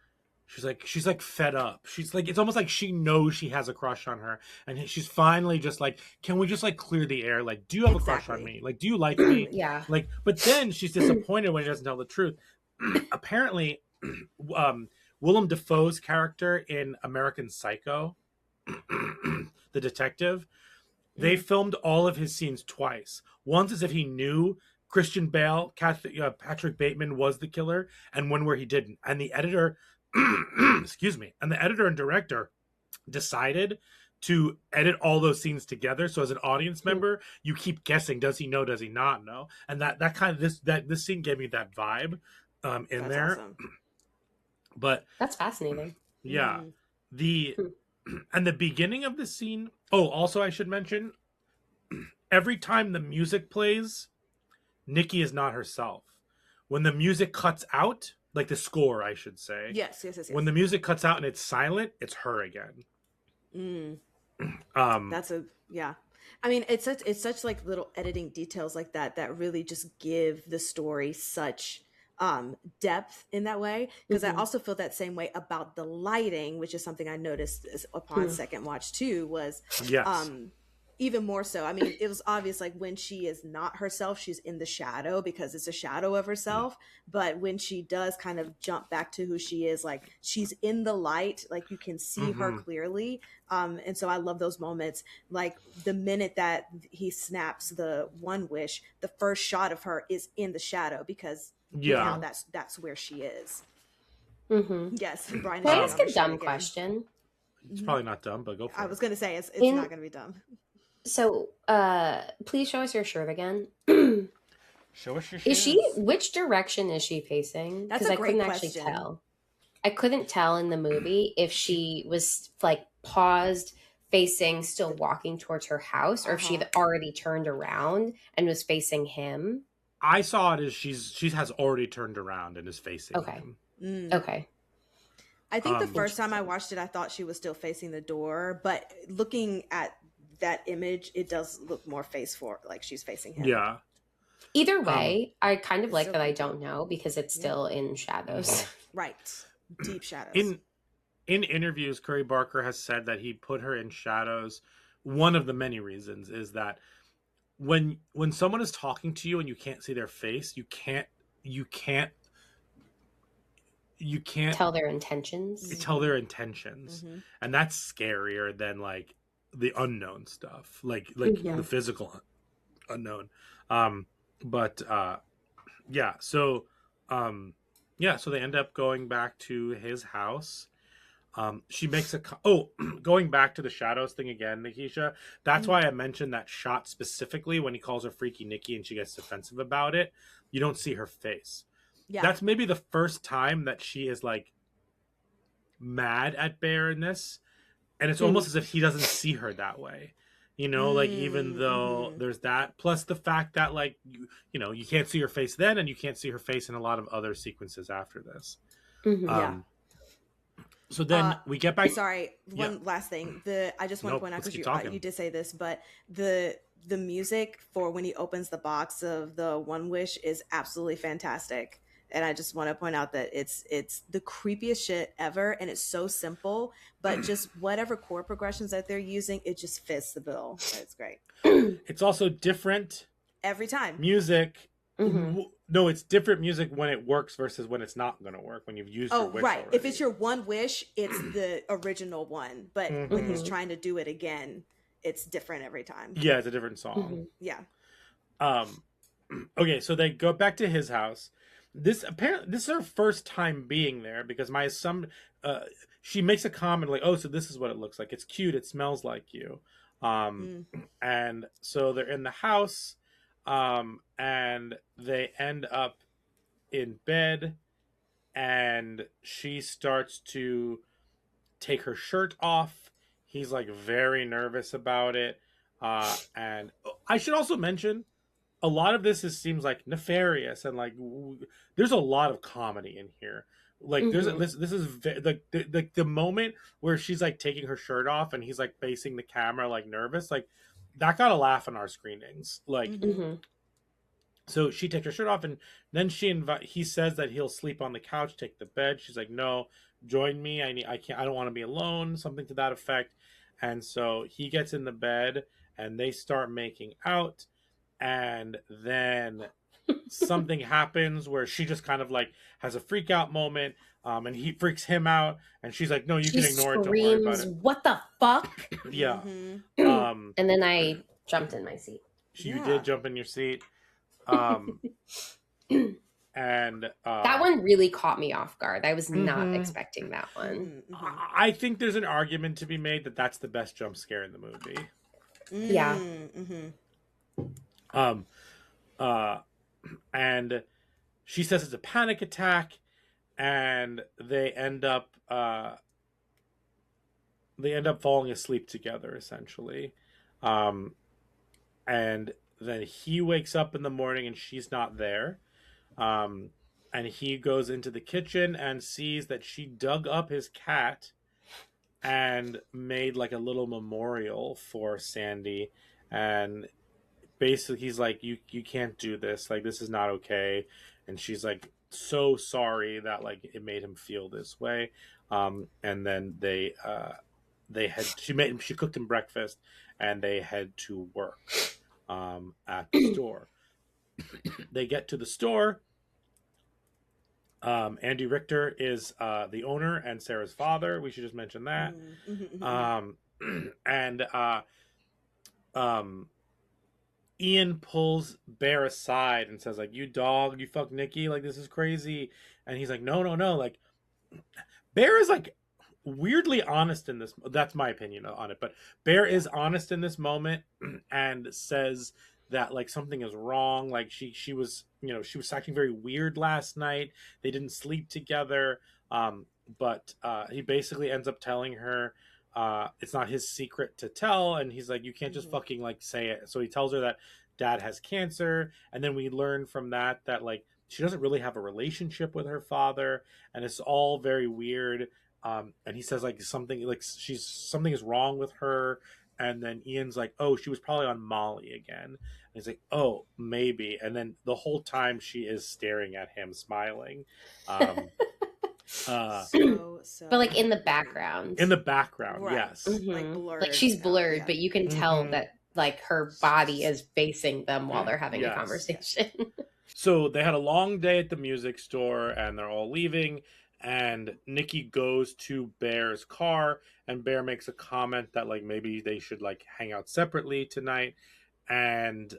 she's like fed up. She's like, it's almost like she knows she has a crush on her, and she's finally just like, can we just like clear the air? Like, do you have a crush on me? Like, do you like me? Yeah. Like, but then she's disappointed when he doesn't tell the truth. Apparently, Willem Dafoe's character in American Psycho, the detective, they filmed all of his scenes twice. Once as if he knew Christian Bale, Patrick Bateman was the killer, and one where he didn't. And the editor, excuse me, and the editor and director decided to edit all those scenes together. So as an audience member, you keep guessing, does he know, does he not know? And that kind of this scene gave me that vibe in That's there. awesome. But that's fascinating. Yeah. And the beginning of the scene. Oh, also I should mention, every time the music plays, Nikki is not herself. When the music cuts out, like the score, I should say. Yes. When the music cuts out and it's silent, it's her again. I mean, it's such like little editing details like that really just give the story such depth in that way, because I also feel that same way about the lighting, which is something I noticed upon second watch too, was even more so. I mean, it was obvious, like when she is not herself, she's in the shadow because it's a shadow of herself. But when she does kind of jump back to who she is, like she's in the light, like you can see her clearly. And so I love those moments. Like the minute that he snaps the one wish, the first shot of her is in the shadow because now that's where she is. Yes, Brian. Can I ask a dumb question? It's probably not dumb, but go for it. I was going to say it's not going to be dumb. So, please show us your shirt again. Show us your shirt. Which direction is she facing? That's a great question. Actually tell. I couldn't tell in the movie if she was like paused, facing, still walking towards her house, or if she had already turned around and was facing him. I saw it as she has already turned around and is facing him. Okay. I think the first time I watched it, I thought she was still facing the door, but looking at that image, it does look more like she's facing him. Yeah. Either way, I kind of like that I don't know because it's still in shadows. Right. Deep shadows. In interviews, Curry Barker has said that he put her in shadows. One of the many reasons is that when someone is talking to you and you can't see their face, you can't tell their intentions. And that's scarier than like the unknown stuff, like the physical unknown. So they end up going back to his house. She makes going back to the shadows thing again, Nikisha. That's why I mentioned that shot specifically when he calls her Freaky Nikki and she gets defensive about it. You don't see her face. Yeah. That's maybe the first time that she is like mad at Bear in this. And it's almost as if he doesn't see her that way. You know, like even though there's that, plus the fact that like, you can't see her face then and you can't see her face in a lot of other sequences after this. So then we get back. Sorry, one last thing. I just want to point out, because you did say this, but the music for when he opens the box of the One Wish is absolutely fantastic. And I just want to point out that it's the creepiest shit ever, and it's so simple, but just whatever chord progressions that they're using, it just fits the bill. It's great. It's also different every time. Music. No, it's different music when it works versus when it's not going to work, when you've used your wish already. If it's your one wish, it's the original one. But when he's trying to do it again, it's different every time. Yeah, it's a different song. Yeah. Okay, so they go back to his house. this is her first time being there, because she makes a comment like, oh, so this is what it looks like. It's cute. It smells like you. And so they're in the house, and they end up in bed, and she starts to take her shirt off. He's like very nervous about it. And I should also mention, a lot of this seems like nefarious, and like there's a lot of comedy in here. Like there's this is the moment where she's like taking her shirt off and he's like facing the camera like nervous, like that got a laugh in our screenings. Like so she takes her shirt off, and then he says that he'll sleep on the couch, take the bed. She's like, no, join me. I don't want to be alone, something to that effect. And so he gets in the bed and they start making out, and then something happens where she just kind of like has a freak out moment, and he freaks him out, and she's like, no, you can ignore it, don't worry about it. What the fuck? Yeah. And then I jumped in my seat. You did jump in your seat. And that one really caught me off guard. I was not expecting that one. I think there's an argument to be made that that's the best jump scare in the movie. Yeah. And she says it's a panic attack, and they end up falling asleep together, essentially. And then he wakes up in the morning and she's not there. And he goes into the kitchen and sees that she dug up his cat and made like a little memorial for Sandy. And basically he's like, you can't do this. Like, this is not okay. And she's like, so sorry that like it made him feel this way. And then she cooked him breakfast, and they head to work at the store. They get to the store. Andy Richter is the owner and Sarah's father. We should just mention that. Ian pulls Bear aside and says, like, you dog, you fuck Nikki, like, this is crazy. And he's like, no. Like, Bear is like weirdly honest in this. That's my opinion on it, but Bear is honest in this moment and says that like something is wrong. Like she was acting very weird last night. They didn't sleep together. But he basically ends up telling her it's not his secret to tell, and he's like, you can't just fucking like say it. So he tells her that dad has cancer, and then we learn from that like she doesn't really have a relationship with her father, and it's all very weird. And he says like something is wrong with her, and then Ian's like, oh, she was probably on Molly again. And he's like, oh, maybe. And then the whole time she is staring at him, smiling. But like in the background. Right. Yes. Like blurred. Like she's blurred, but you can tell that like her body is facing them while they're having a conversation. So they had a long day at the music store, and they're all leaving. And Nikki goes to Bear's car, and Bear makes a comment that like maybe they should like hang out separately tonight. And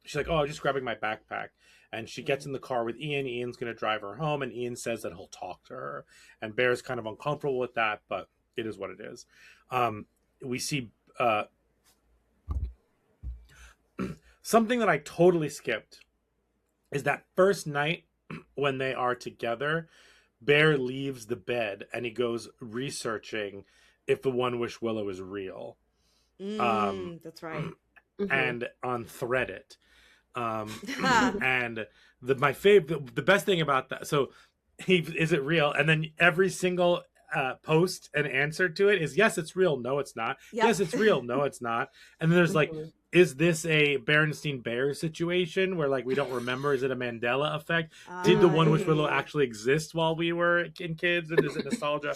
she's like, oh, I'm just grabbing my backpack. And she gets in the car with Ian. Ian's going to drive her home, and Ian says that he'll talk to her. And Bear's kind of uncomfortable with that, but it is what it is. We see something that I totally skipped is that first night when they are together, Bear leaves the bed and he goes researching if the One Wish Willow is real. That's right. And on Threadit. And the best thing about that, so is it real? And then every single post and answer to it is, yes, it's real. No, it's not. Yep. Yes, it's real. No, it's not. And then there's like, is this a Berenstein Bear situation where like we don't remember? Is it a Mandela effect? Did the One Wish Willow actually exist while we were in kids? And is it nostalgia?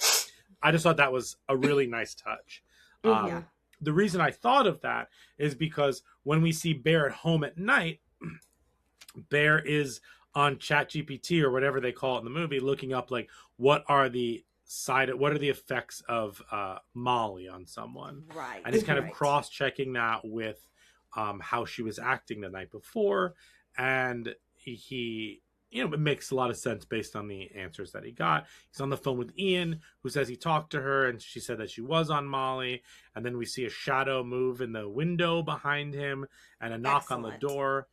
I just thought that was a really nice touch. The reason I thought of that is because when we see Bear at home at night, Bear is on ChatGPT or whatever they call it in the movie, looking up like what are the effects of Molly on someone, right? And he's kind of cross-checking that with how she was acting the night before, and he it makes a lot of sense based on the answers that he got. He's on the phone with Ian, who says he talked to her, and she said that she was on Molly. And then we see a shadow move in the window behind him, and a knock on the door,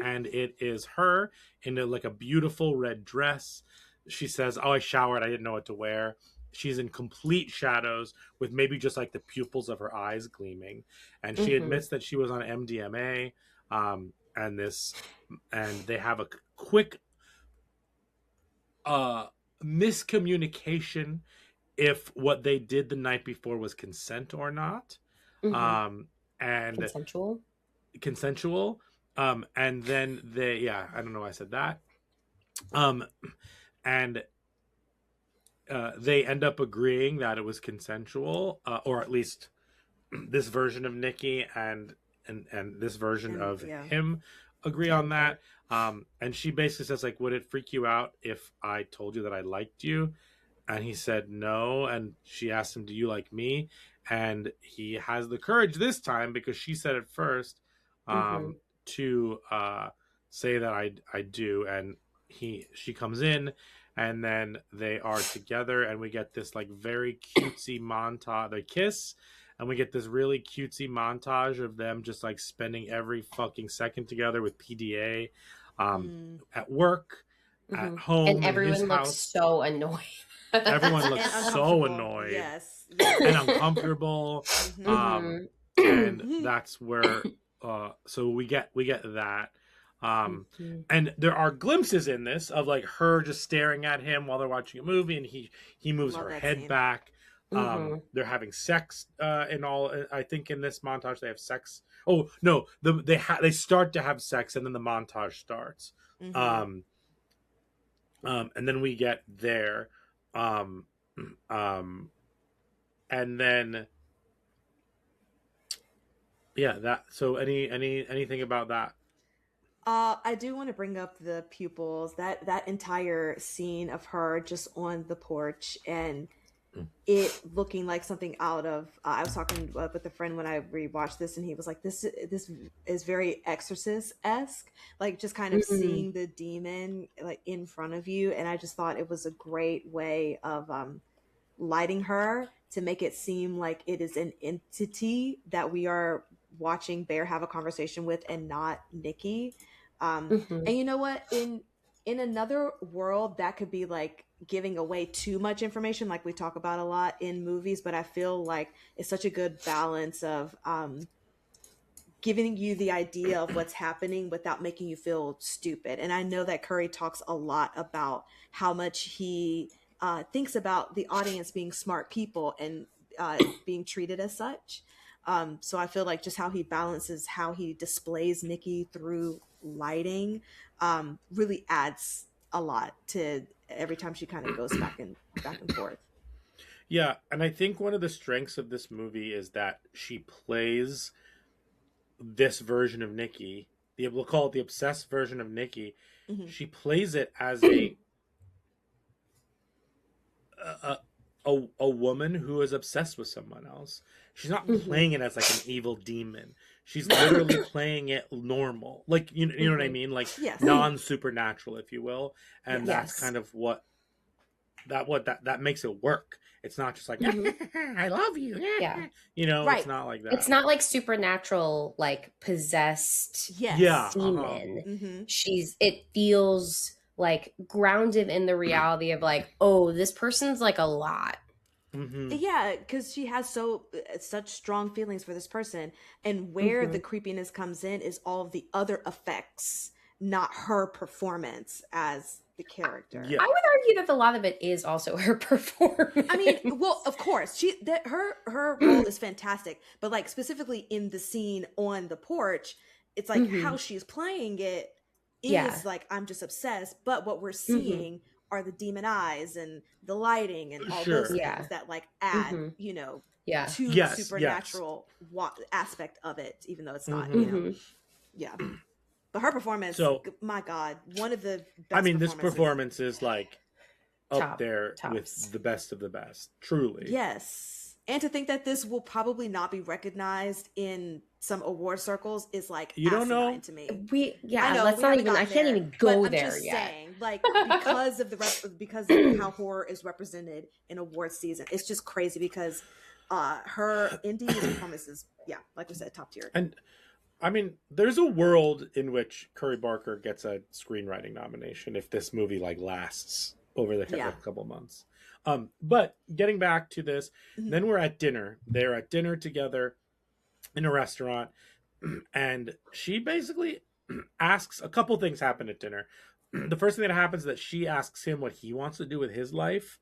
and it is her in a beautiful red dress. She says, "Oh, I showered. I didn't know what to wear." She's in complete shadows with maybe just like the pupils of her eyes gleaming, and she admits that she was on MDMA. And they have a quick miscommunication if what they did the night before was consent or not. And consensual. And then I don't know why I said that. And they end up agreeing that it was consensual, or at least this version of Nikki and this version of him agree on that. And she basically says, like, would it freak you out if I told you that I liked you? And he said no. And she asked him, do you like me? And he has the courage this time, because she said it first, to say that I do. And she comes in, and then they are together, and we get this like very cutesy montage. They kiss, and we get this really cutesy montage of them just like spending every fucking second together with PDA, at work, at home, and everyone in his looks house. So annoyed. Everyone looks so annoyed, and uncomfortable. And that's where so we get that. And there are glimpses in this of like her just staring at him while they're watching a movie, and he moves her head back. They're having sex and all. I think in this montage they have sex. Oh no, they start to have sex, and then the montage starts. And then we get there, and then that. So anything about that? I do want to bring up the pupils. That entire scene of her just on the porch and it looking like something out of. I was talking with a friend when I rewatched this, and he was like, "This is very Exorcist-esque, like just kind of seeing the demon like in front of you." And I just thought it was a great way of lighting her to make it seem like it is an entity that we are watching Bear have a conversation with, and not Nikki. And you know what? In another world, that could be like giving away too much information, like we talk about a lot in movies. But I feel like it's such a good balance of giving you the idea of what's happening without making you feel stupid. And I know that Curry talks a lot about how much he thinks about the audience being smart people and being treated as such. So I feel like just how he balances how he displays Nikki through lighting really adds a lot to every time she kind of goes back and forth. Yeah, and I think one of the strengths of this movie is that she plays this version of Nikki, we'll call it the obsessed version of Nikki. She plays it as a woman who is obsessed with someone else. She's not playing it as like an evil demon. She's literally playing it normal, like you know what I mean, like non-supernatural, if you will. And that's kind of what that makes it work. It's not just like I love you, it's not like that. It's not like supernatural, like possessed demon. It feels like grounded in the reality of like, oh, this person's like a lot. Yeah, because she has such strong feelings for this person, and where the creepiness comes in is all of the other effects, not her performance as the character. I would argue that a lot of it is also her performance. I mean, well, of course, her role is fantastic, but like specifically in the scene on the porch, it's like how she's playing it is like, I'm just obsessed, but what we're seeing are the demon eyes and the lighting and all those things that like add, to the supernatural aspect of it, even though it's not, But her performance, my God, one of the best. I mean, this performance is like up there with the best of the best, truly. Yes. And to think that this will probably not be recognized in some award circles is like You don't know? asinine to me. I know, let's we haven't I can't there, even go but there I'm just yet. saying, like, because of because of how horror is represented in award season, it's just crazy because her indie performance is, like we said, top tier. And I mean, there's a world in which Curry Barker gets a screenwriting nomination if this movie like lasts over the next couple months. But getting back to this, then we're at dinner. They're at dinner together in a restaurant, and she basically asks, a couple things happen at dinner. The first thing that happens is that she asks him what he wants to do with his life,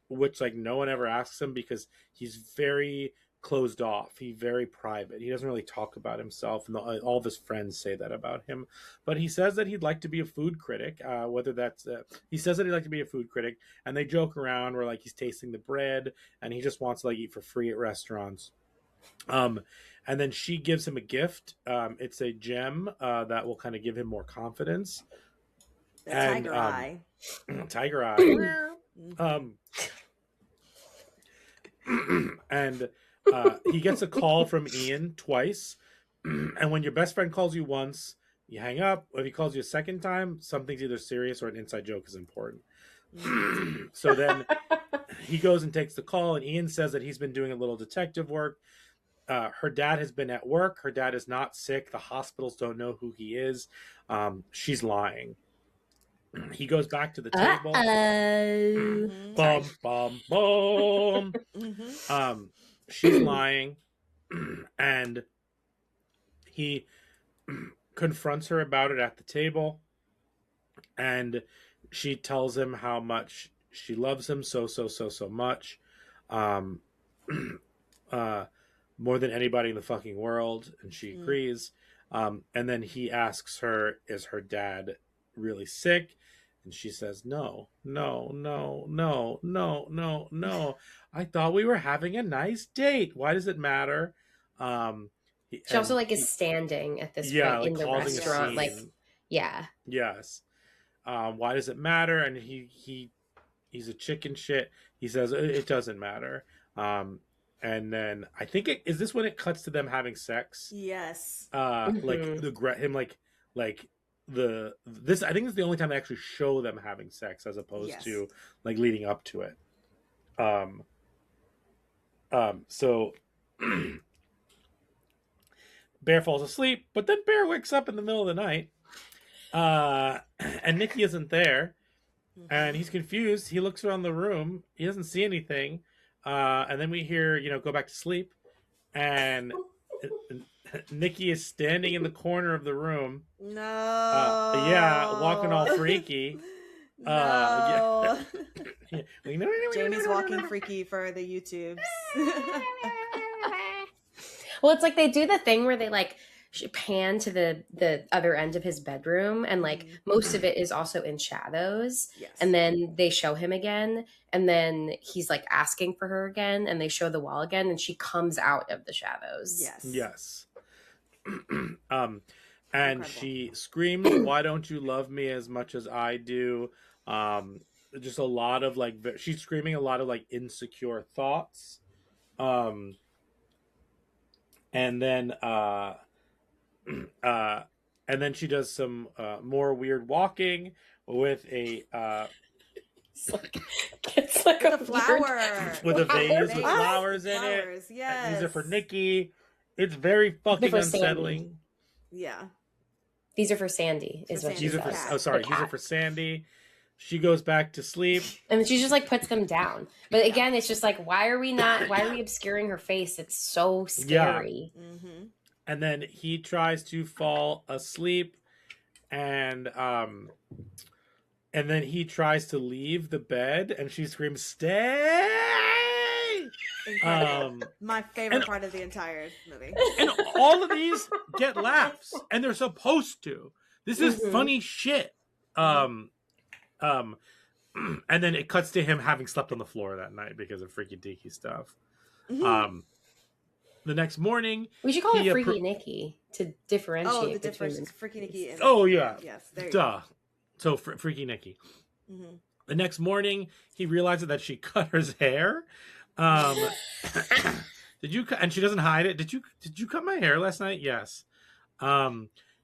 which like no one ever asks him because he's very closed off. He's very private. He doesn't really talk about himself, and all of his friends say that about him. But he says that he'd like to be a food critic. He says that he'd like to be a food critic, and they joke around where like he's tasting the bread, and he just wants to like eat for free at restaurants. And then she gives him a gift. It's a gem that will kind of give him more confidence. Tiger eye. Tiger eye. And he gets a call from Ian twice. And when your best friend calls you once, you hang up. If he calls you a second time, something's either serious or an inside joke is important. So then he goes and takes the call, and Ian says that he's been doing a little detective work. Her dad has been at work. Her dad is not sick. The hospitals don't know who he is. She's lying. He goes back to the table. Bum, bum, bum. She's lying, and he confronts her about it at the table, and she tells him how much she loves him so much, more than anybody in the fucking world, and she agrees. And then he asks her, is her dad really sick? And she says, no. I thought we were having a nice date. Why does it matter? She also like is standing at this point in the restaurant. Like, yeah. Yes. Why does it matter? And he's a chicken shit. He says it doesn't matter. And then I think is this when it cuts to them having sex? Yes. Like him this I think is the only time they actually show them having sex as opposed to like leading up to it. So Bear falls asleep, but then Bear wakes up in the middle of the night, and Nikki isn't there, and he's confused. He looks around the room, he doesn't see anything, and then we hear go back to sleep, and Nikki is standing in the corner of the room. No. Walking all freaky. No. Jamie's walking freaky for the YouTubes. Well, it's like they do the thing where they like pan to the other end of his bedroom, and like most of it is also in shadows. Yes. And then they show him again, and then he's like asking for her again, and they show the wall again, and she comes out of the shadows. Yes. And she screams, "Why don't you love me as much as I do?" Just a lot of like, she's screaming a lot of like insecure thoughts. And then she does some more weird walking with a it's like a flower with a vase with flowers in it. Yes. These are for Nikki. It's very fucking unsettling. Sandy. Yeah. These are for Sandy, is what she says. These are for Sandy. She goes back to sleep. And she just like puts them down. But again, it's just like, why are we obscuring her face? It's so scary. Yeah. And then he tries to fall asleep, and then he tries to leave the bed, and she screams, "Stay!" My favorite part of the entire movie. And all of these get laughs, and they're supposed to. This is funny shit. And then it cuts to him having slept on the floor that night because of freaky deaky stuff. The next morning, we should call it Freaky Nikki to differentiate. Oh, the difference, Freaky Nikki. And yes, there you go. So Freaky Nikki. The next morning, he realizes that she cut his hair. Did you? And she doesn't hide it. Did you cut my hair last night? Yes.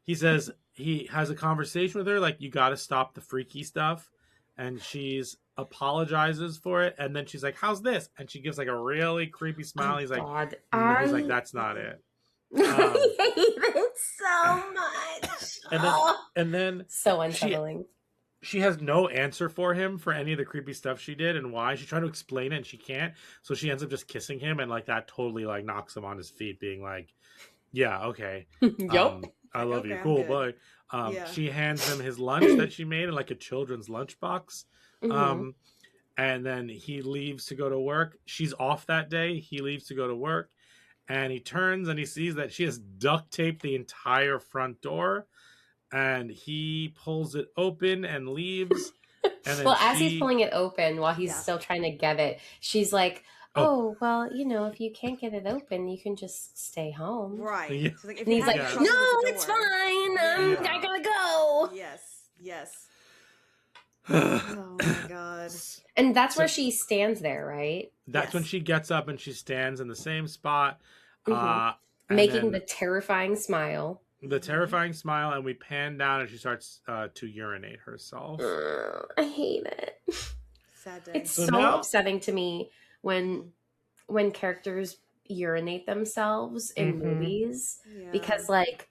He says he has a conversation with her, like, you got to stop the freaky stuff, and she's apologizes for it, and then she's like, "How's this?" And she gives like a really creepy smile. Oh, He's like, God. he's like, "That's not it." I hate it so much. And then So unsettling. She has no answer for him for any of the creepy stuff she did and why. She's trying to explain it and she can't. So she ends up just kissing him, and like that totally like knocks him on his feet, being like, "Yeah, okay, Yup. I love Okay, you, I'm cool good." boy." Yeah. She hands him his lunch that she made in like a children's lunchbox. Mhm. And then he leaves to go to work. She's off that day. He leaves to go to work, and he turns and he sees that she has duct taped the entire front door, and he pulls it open and leaves. And then Well, as he's pulling it open while he's Yeah. still trying to get it, she's like, "Oh, well, you know, if you can't get it open, you can just stay home." Right. Yeah. So, like, if And you he's have like, trouble with "No, the it's door- fine. Yeah. I gotta go." Yes. Oh my god. And that's where she stands there, right? That's when Yes. she gets up and she stands in the same spot, Mhm. and Making the then terrifying smile. the terrifying smile, and we pan down and she starts to urinate herself. I hate it. Sad day. It's So so now- upsetting to me when characters urinate themselves in Mhm. movies, Yeah. because like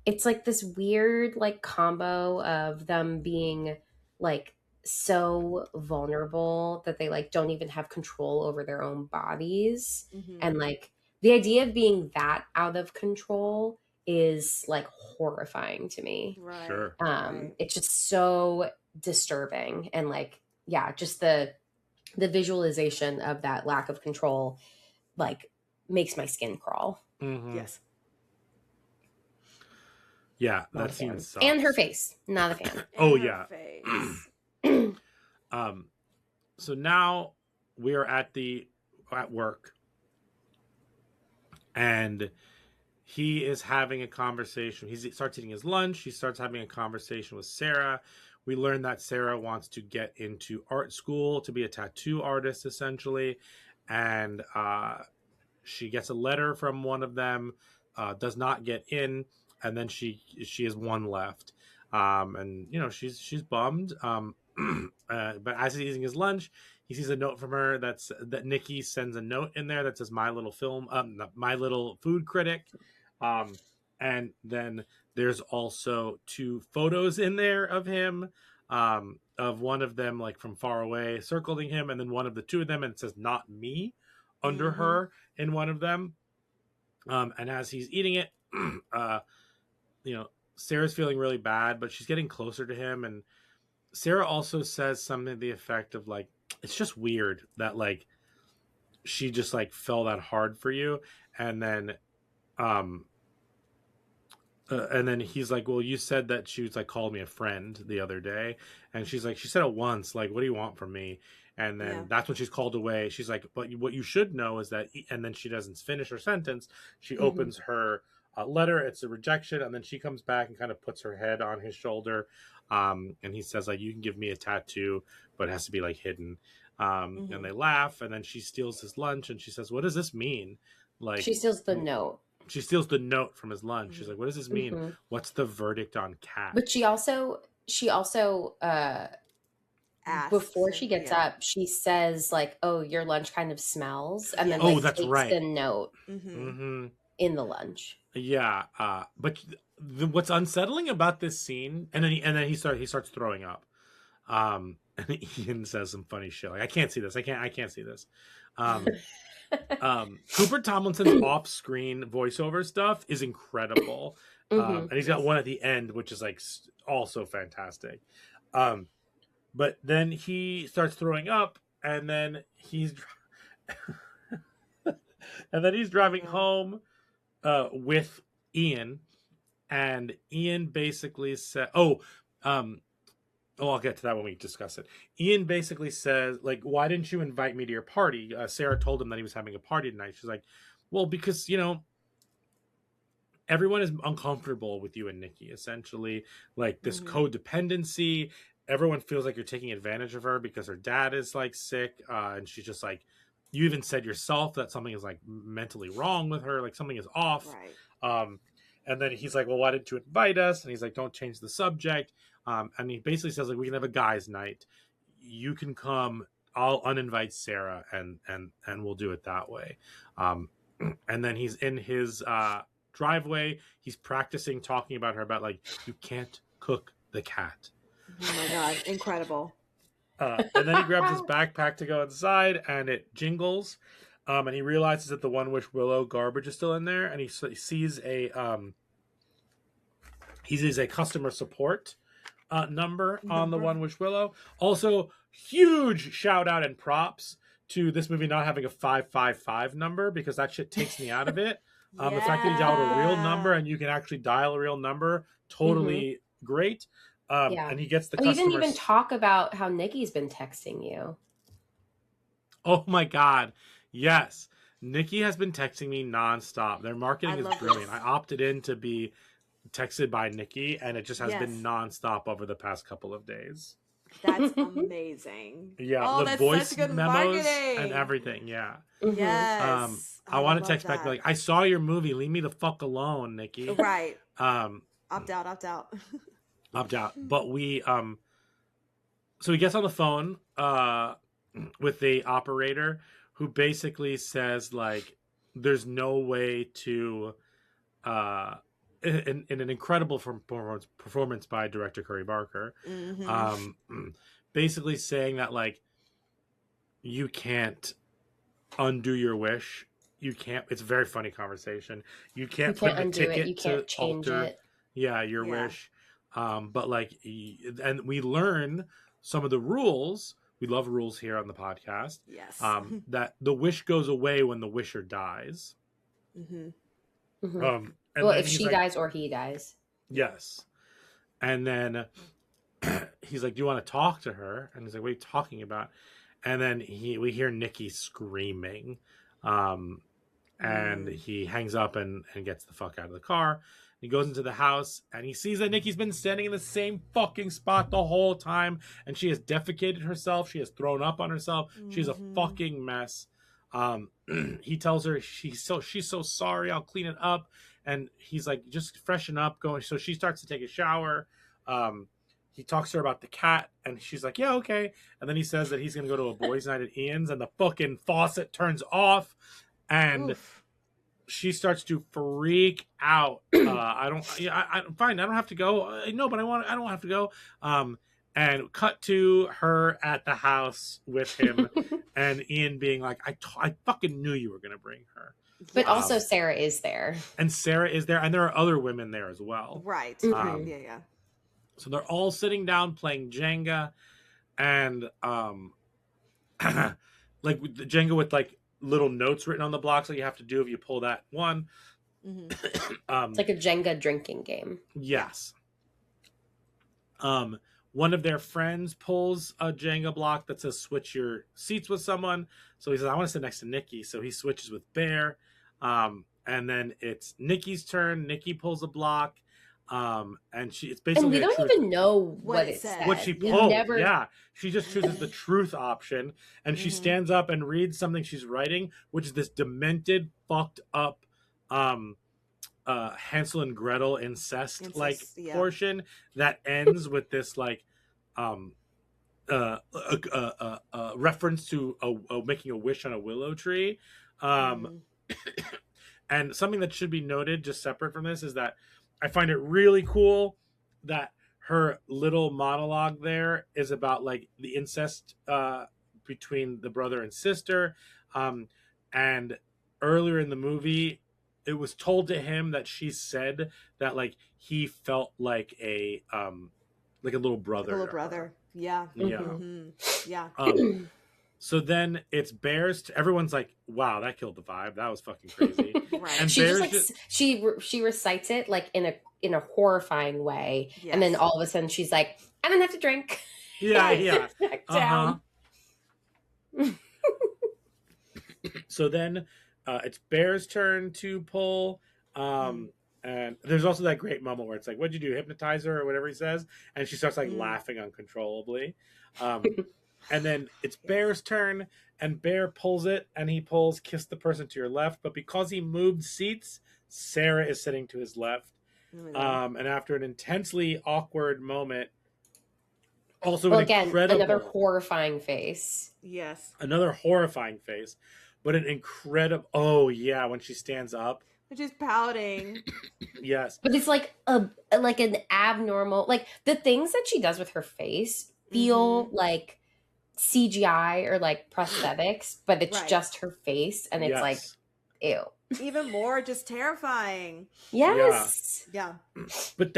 it's like this weird like combo of them being like so vulnerable that they like don't even have control over their own bodies, Mhm. and like the idea of being that out of control is like horrifying to me. Right. Sure. Right. It's just so disturbing, and like just the visualization of that lack of control like makes my skin crawl. Mhm. Yes. Yeah, Not a that fan. scene sucks. And her face, not a fan. Oh, In her yeah. face. So now we are at work, and he is having a conversation. He starts eating his lunch. He starts having a conversation with Sarah. We learn that Sarah wants to get into art school to be a tattoo artist, essentially, and she gets a letter from one of them, does not get in, and then she has one left, and you know she's bummed. But as he's eating his lunch, he sees a note from her that Nikki sends a note in there that says "My Little Film," "My Little Food Critic," and then there's also 2 photos in there of him, of one of them like from far away circling him, and then one of the 2 of them, and it says "Not Me" under Mhm. her in one of them. And as he's eating it, Sarah's feeling really bad, but she's getting closer to him, and Sarah also says something to the effect of like, "It's just weird that like she just like fell that hard for you," and then he's like, "Well, you said that she was like called me a friend the other day," and she's like, "She said it once. Like, what do you want from me?" And then that's when she's called away. She's like, "But what you should know is that," and then she doesn't finish her sentence. She opens her letter. It's a rejection, and then she comes back and kind of puts her head on his shoulder, and he says like, "You can give me a tattoo, but it has to be like hidden." And they laugh, and then she steals his lunch, and she says, "What does this mean?" Like, She steals the note. She steals the note from his lunch. She's like, "What does this mean? Mhm. What's the verdict on Cat?" But she also Asks before him, she gets yeah. up, she says like, "Oh, your lunch kind of smells," and then Oh, like that's takes right. the note Mm-hmm. in the lunch. Yeah, but what's unsettling about this scene, and then he starts throwing up, and Ian says some funny shit like, "I can't see this. I can't see this." Cooper Tomlinson's off-screen voiceover stuff is incredible, and he's got one at the end, which is like also fantastic. But then he starts throwing up, and then he's driving home with Ian, and Ian basically said, I'll get to that when we discuss it. Ian basically says, like, "Why didn't you invite me to your party?" Sarah told him that he was having a party tonight. She's like, "Well, because, everyone is uncomfortable with you and Nikki, essentially. Like, this codependency. Everyone feels like you're taking advantage of her because her dad is, like, sick, and she's just, like, you even said yourself that something is like mentally wrong with her, like something is off. Right. And then he's like, well, why didn't you invite us? And he's like, don't change the subject. And he basically says, like, we can have a guys' night. You can come. I'll uninvite Sarah, and we'll do it that way. And then he's in his driveway. He's practicing talking about her about like, you can't cook the cat. Oh my god, incredible. And then he grabs his backpack to go inside, and it jingles. And he realizes that the One Wish Willow garbage is still in there, and he sees a customer support number on the One Wish Willow. Also, huge shout out and props to this movie not having a 555 number, because that shit takes me out of it. The fact that he dialed a real number and you can actually dial a real number, totally great. And he gets the customer. You didn't even talk about how Nikki's been texting you. Oh my god. Yes. Nikki has been texting me nonstop. Their marketing is brilliant. I opted in to be texted by Nikki, and it just has been nonstop over the past couple of days. That's amazing. Yeah, the voice memos marketing. And everything. Yeah. Yes. I want to text back like, I saw your movie. Leave me the fuck alone, Nikki. Right. Opt out. Opt out. But we so he gets on the phone with the operator, who basically says like, there's no way to in an incredible performance by director Curry Barker, basically saying that like, you can't undo your wish. You can't. It's a very funny conversation. You can't put the ticket. You can't change it. Yeah, your wish. But like, and we learn some of the rules. We love rules here on the podcast. Yes. That the wish goes away when the wisher dies. Well, if she dies or he dies. Yes. And then he's like, do you want to talk to her? And he's like, what are you talking about? And then we hear Nikki screaming. And he hangs up and gets the fuck out of the car. He goes into the house and he sees that Nikki's been standing in the same fucking spot the whole time. And she has defecated herself. She has thrown up on herself. She's a fucking mess. He tells her she's so sorry. I'll clean it up. And he's like, just freshen up. So she starts to take a shower. He talks to her about the cat, and she's like, yeah, okay. And then he says that he's going to go to a boys' night at Ian's, and the fucking faucet turns off, and she starts to freak out. I'm fine. I don't have to go. No, but I don't have to go. And cut to her at the house with him, and Ian being like, I fucking knew you were going to bring her. But also Sarah is there. And Sarah is there, and there are other women there as well. Right. Yeah. So they're all sitting down playing Jenga, and like the Jenga with like little notes written on the blocks that you have to do if you pull that one. It's like a Jenga drinking game. Yes. One of their friends pulls a Jenga block that says switch your seats with someone. So he says, I want to sit next to Nikki. So he switches with Bear. And then it's Nikki's turn. Nikki pulls a block. And it's basically, and we don't even know what it said. What she pulled. Yeah. She just chooses the truth option. And she stands up and reads something she's writing, which is this demented, fucked up, Hansel and Gretel incest portion that ends with this like reference to making a wish on a willow tree. And something that should be noted just separate from this is that I find it really cool that her little monologue there is about like the incest between the brother and sister. And earlier in the movie, it was told to him that she said that like he felt like a little brother. A little brother. Yeah. Yeah. Yeah. So then it's Bears. Everyone's like, "Wow, that killed the vibe. That was fucking crazy." Right. And She Bears just like she recites it like in a horrifying way, and then all of a sudden she's like, "I don't have to drink." Yeah. Back down. So then it's Bear's turn to pull. And there's also that great moment where it's like, what'd you do, hypnotize her or whatever he says? And she starts like laughing uncontrollably. And then it's Bear's turn, and Bear pulls it, and he pulls kiss the person to your left. But because he moved seats, Sarah is sitting to his left. And after an intensely awkward moment, also an again, incredible... another horrifying face. Yes. Another horrifying face, but an incredible... Oh, yeah, when she stands up. She's pouting. Yes. But it's like an abnormal... Like, the things that she does with her face feel like CGI or like prosthetics, but it's just her face, and it's like, ew. Even more just terrifying. Yes. Yeah. But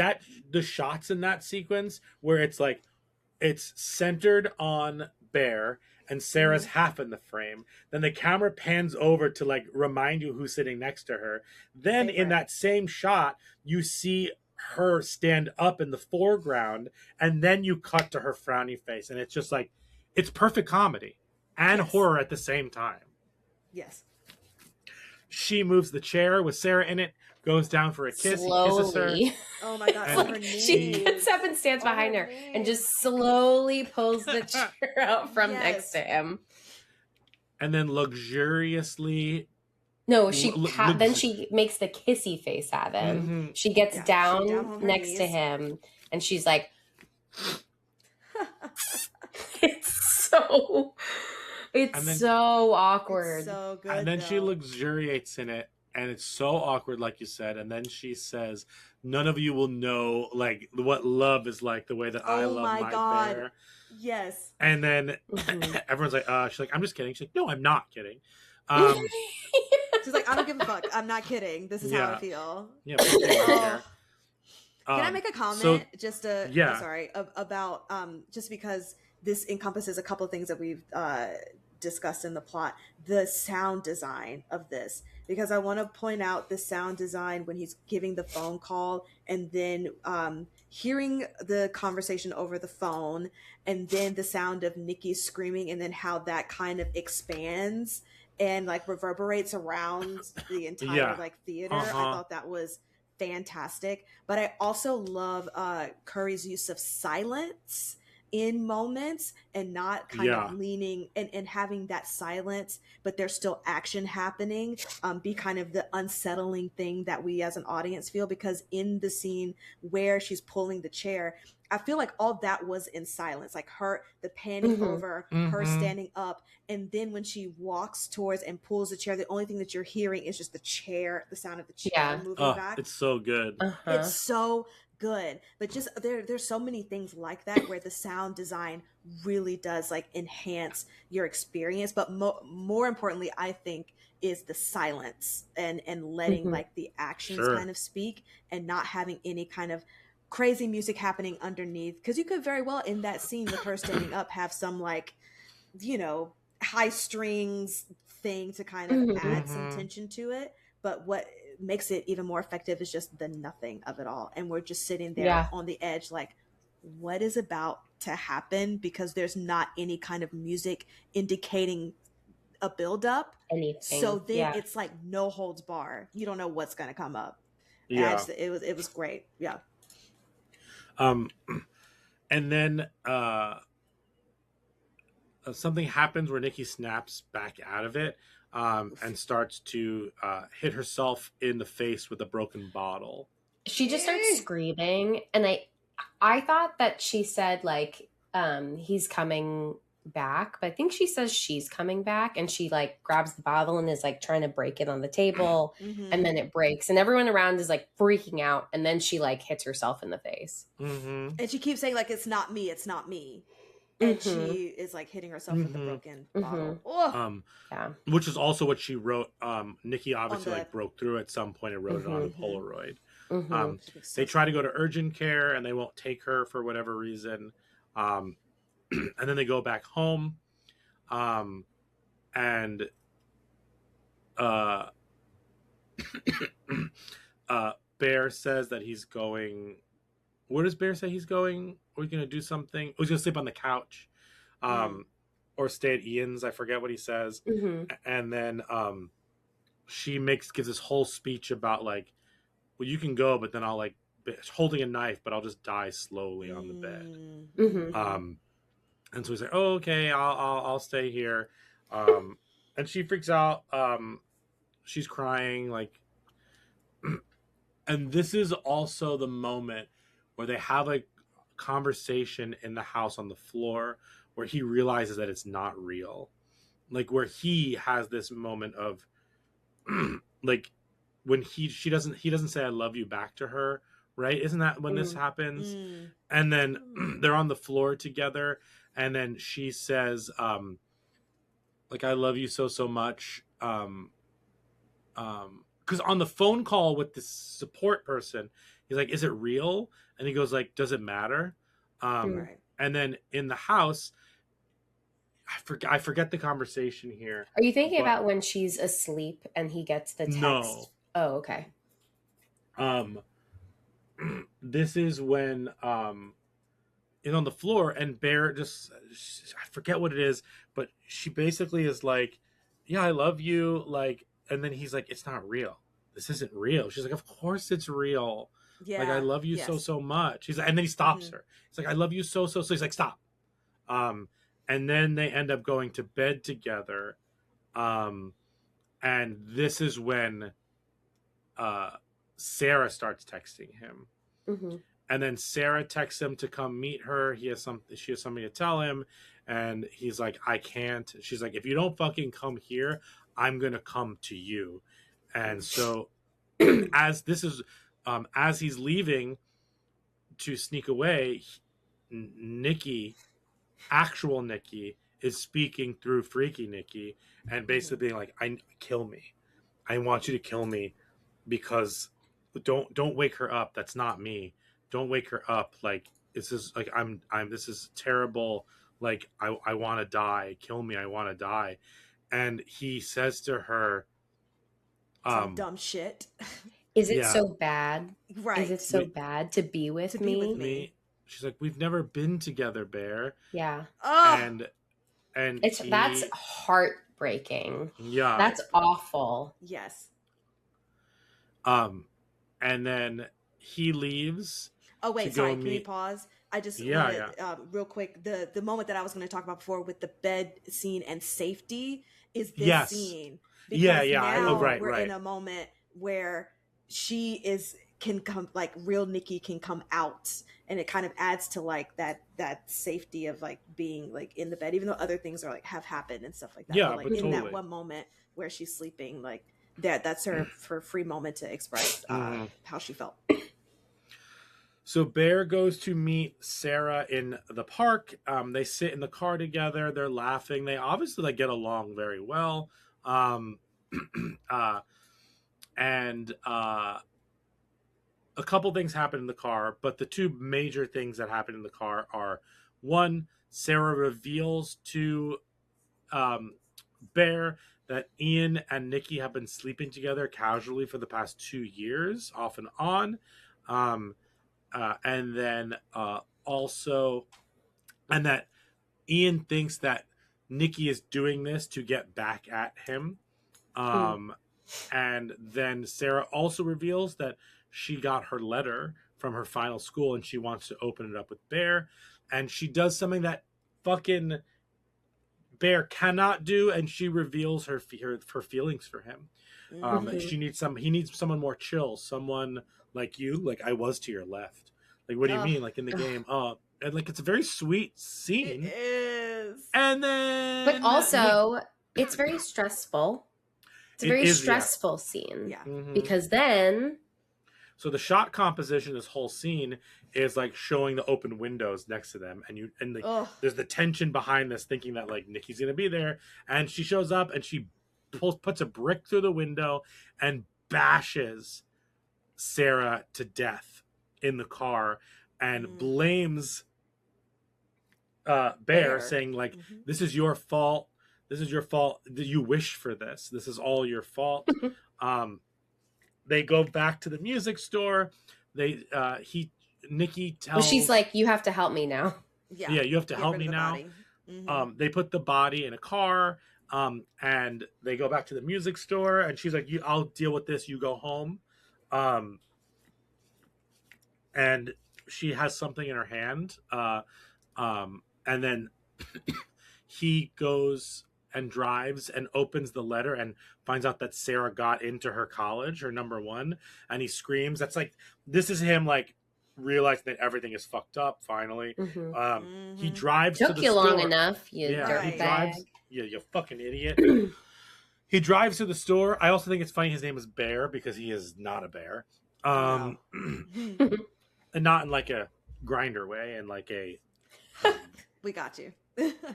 the shots in that sequence where it's like, it's centered on Bear and Sarah's half in the frame. Then the camera pans over to like remind you who's sitting next to her. Then in that same shot, you see her stand up in the foreground, and then you cut to her frowny face. And it's just like, it's perfect comedy and horror at the same time. Yes. She moves the chair with Sarah in it, goes down for a kiss. Slowly. He kisses her. Oh my God. On her knees. She gets up and stands behind her and just slowly pulls the chair out from next to him. And then luxuriously... No, then she makes the kissy face at him. Mm-hmm. She gets down on her next knees. to him, and she's like... It's so awkward. It's so good. And then she luxuriates in it, and it's so awkward, like you said. And then she says, "None of you will know like what love is like the way that I love my bear." Yes. And then everyone's like, "She's like, I'm just kidding." She's like, "No, I'm not kidding." She's like, "I don't give a fuck. I'm not kidding. This is how I feel." Yeah. Can I make a comment? About just because this encompasses a couple of things that we've discussed in the plot, the sound design of this, because I want to point out the sound design when he's giving the phone call, and then hearing the conversation over the phone, and then the sound of Nikki screaming, and then how that kind of expands and like reverberates around the entire like theater. I thought that was fantastic. But I also love Curry's use of silence in moments, and not kind of leaning and having that silence, but there's still action happening, be kind of the unsettling thing that we as an audience feel, because in the scene where she's pulling the chair, I feel like all that was in silence, like the panning over, her standing up, and then when she walks towards and pulls the chair, the only thing that you're hearing is just the sound of the chair moving back. It's so good. It's so good. But just there's so many things like that where the sound design really does like enhance your experience. But more importantly, I think, is the silence and letting like the actions kind of speak, and not having any kind of crazy music happening underneath, because you could very well in that scene with her standing up have some like, high strings thing to kind of add some tension to it. But what makes it even more effective is just the nothing of it all, and we're just sitting there on the edge like, what is about to happen, because there's not any kind of music indicating a build-up. Anything. So then it's like no holds bar. You don't know what's going to come up. It was great. And then something happens where Nikki snaps back out of it, and starts to hit herself in the face with a broken bottle. She just starts screaming, and I thought that she said like he's coming back, but I think she says she's coming back, and she like grabs the bottle and is like trying to break it on the table, and then it breaks, and everyone around is like freaking out, and then she like hits herself in the face, and she keeps saying like, it's not me, and she is like hitting herself with the broken bottle. Which is also what she wrote. Nikki obviously like broke through at some point and wrote it on a Polaroid. They try to go to urgent care, and they won't take her for whatever reason. And then they go back home, and Bear says that he's going. Where does Bear say he's going? Are we going to do something? He's going to sleep on the couch, or stay at Ian's. I forget what he says. And then she gives this whole speech about like, well, you can go, but then I'll like holding a knife, but I'll just die slowly on the bed. And so he's like, "Oh, okay, I'll stay here." And she freaks out. She's crying, like, and this is also the moment where they have a conversation in the house on the floor where he realizes that it's not real, like where he has this moment of like when he doesn't say "I love you" back to her, right? Isn't that when this happens? And then they're on the floor together, and then she says, like, "I love you so much." Because on the phone call with the support person, he's like, "Is it real?" And he goes like, "Does it matter?" Right. And then in the house, I forget the conversation here. Are you thinking but- about when she's asleep and he gets the text? No. Oh, okay. This is when is on the floor, and Bear just, I forget what it is, but she basically is like, "Yeah, I love you," like, and then he's like, "It's not real. This isn't real." She's like, "Of course it's real. Yeah. Like, I love you so much." He's like, and then he stops her. He's like, "I love you so." He's like, "Stop." And then they end up going to bed together. And this is when Sarah starts texting him. And then Sarah texts him to come meet her. She has something to tell him, and he's like, "I can't." She's like, "If you don't fucking come here, I'm gonna come to you." And so, as he's leaving to sneak away, actual Nikki, is speaking through Freaky Nikki, and basically being like, kill me. I want you to kill me, because don't wake her up. That's not me. Don't wake her up. Like, this is like, this is terrible. Like, I want to die. Kill me. I want to die. And he says to her, some dumb shit. Is it so bad? Right. Is it so bad to be with me? She's like, "We've never been together, Bear." Yeah. And that's heartbreaking. Yeah. That's awful. Yes. And then he leaves. Oh wait, sorry. Can we pause? I just wanted, real quick, the moment that I was going to talk about before with the bed scene and safety is this scene. Because now we're in a moment where can come, like, real Nikki can come out, and it kind of adds to like that safety of like being like in the bed, even though other things are like have happened and stuff like that. Yeah, but, like, but in that one moment where she's sleeping, like that's her free moment to express how she felt. So Bear goes to meet Sarah in the park. They sit in the car together. They're laughing. They obviously get along very well. And a couple things happen in the car, but the two major things that happen in the car are, one, Sarah reveals to Bear that Ian and Nikki have been sleeping together casually for the past 2 years, off and on. And then also, and that Ian thinks that Nikki is doing this to get back at him. And then Sarah also reveals that she got her letter from her final school and she wants to open it up with Bear. And she does something that fucking Bear cannot do, and she reveals her feelings for him. He needs someone more chill, someone like you, like I was to your left. Like, what do you mean? Like in the game? And like, it's a very sweet scene. It is. And then, but also it's very stressful. It's a very stressful scene. Yeah. Because then, so the shot composition, this whole scene is like showing the open windows next to them, and there's the tension behind this, thinking that like Nikki's gonna be there, and she shows up and she puts a brick through the window and bashes Sarah to death in the car, and blames Bear, saying like, "This is your fault. This is your fault. You wish for this. This is all your fault." They go back to the music store. Nikki tells... Well, she's like, "You have to help me now." Yeah, you have to help me now. They put the body in a car, and they go back to the music store, and she's like, "I'll deal with this. You go home." And she has something in her hand. And then he goes and drives and opens the letter and finds out that Sarah got into her college, her number one, and he screams. That's like, this is him like realizing that everything is fucked up finally. He drives Took to the you store. long enough, you He dirtbag. drives. Yeah, you fucking idiot. He drives to the store. I also think it's funny his name is Bear because he is not a bear. And not in like a grinder way, and like a We got you.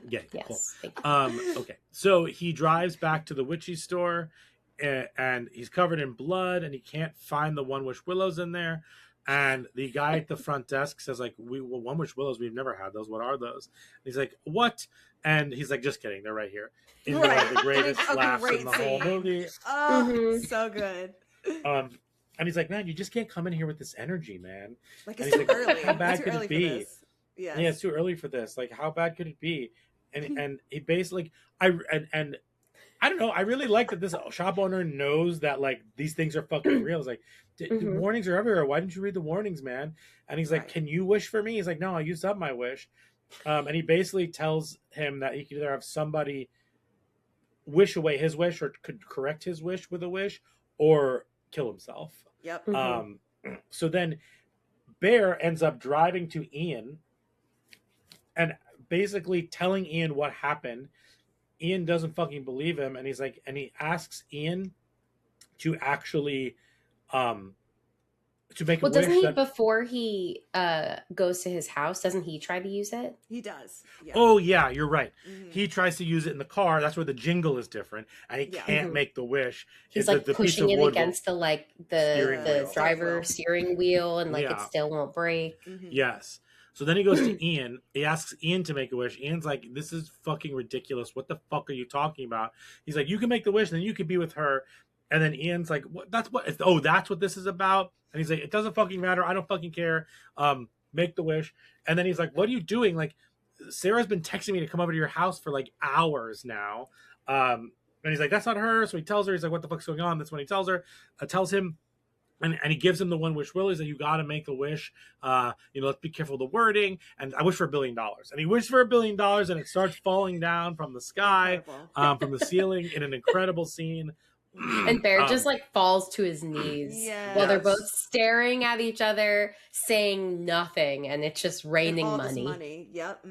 yeah, Yes. cool. Okay, so he drives back to the witchy store, and he's covered in blood, and he can't find the One Wish Willows in there. And the guy at the front desk says, like, One Wish Willows, we've never had those. What are those? And he's like, what? And he's like, just kidding, they're right here. In the greatest laughs in the whole movie. Oh, so good. And he's like, man, you just can't come in here with this energy, man. Like, and it's he's too like, early. how bad Too could early it for be? this. Yes. Yeah, it's too early for this. Like, how bad could it be? And he basically, I don't know. I really like that this shop owner knows that like these things are fucking real. It's like the warnings are everywhere. Why didn't you read the warnings, man? And he's like, can you wish for me? He's like, no, I used up my wish. And he basically tells him that he can either have somebody wish away his wish or could correct his wish with a wish or kill himself. Yep. So then Bear ends up driving to Ian and basically telling Ian what happened. Ian doesn't fucking believe him, and he's like, and he asks Ian to actually to make a wish. Doesn't he before he goes to his house? Doesn't he try to use it? He does. Yeah. Oh yeah, you're right. He tries to use it in the car. That's where the jingle is different, and he can't make the wish. He's the, like the pushing it against the driver's steering wheel, and like it still won't break. Yes. So then he goes to Ian. He asks Ian to make a wish. Ian's like, this is fucking ridiculous. What the fuck are you talking about? He's like, you can make the wish, and then you can be with her. And then Ian's like, what? That's what this is about. And he's like, it doesn't fucking matter. I don't fucking care. Make the wish. And then he's like, what are you doing? Like, Sarah's been texting me to come over to your house for like hours now. And he's like, that's not her. So he tells her, he's like, what the fuck's going on? That's when he tells her, tells him, and he gives him the One Wish Will. He's like, you got to make the wish. Let's be careful of the wording. And I wish for $1 billion. And he wished for $1 billion, and it starts falling down from the sky, from the ceiling in an incredible scene. And Bear just like falls to his knees while they're both staring at each other, saying nothing, and it's just raining money. Yep.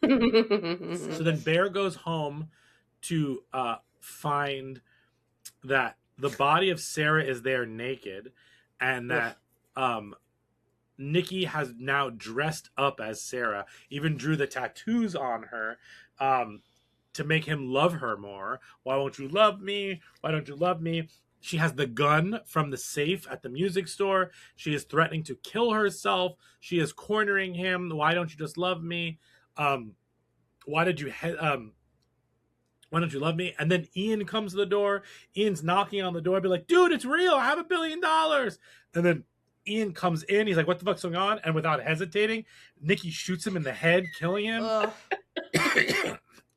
So then Bear goes home to find that the body of Sarah is there naked, and that Nikki has now dressed up as Sarah, even drew the tattoos on her to make him love her more. Why won't you love me? Why don't you love me? She has the gun from the safe at the music store. She is threatening to kill herself. She is cornering him. Why don't you just love me? Why don't you love me? And then Ian comes to the door. Ian's knocking on the door, be like, dude, it's real. I have $1 billion. And then Ian comes in. He's like, what the fuck's going on? And without hesitating, Nikki shoots him in the head, killing him.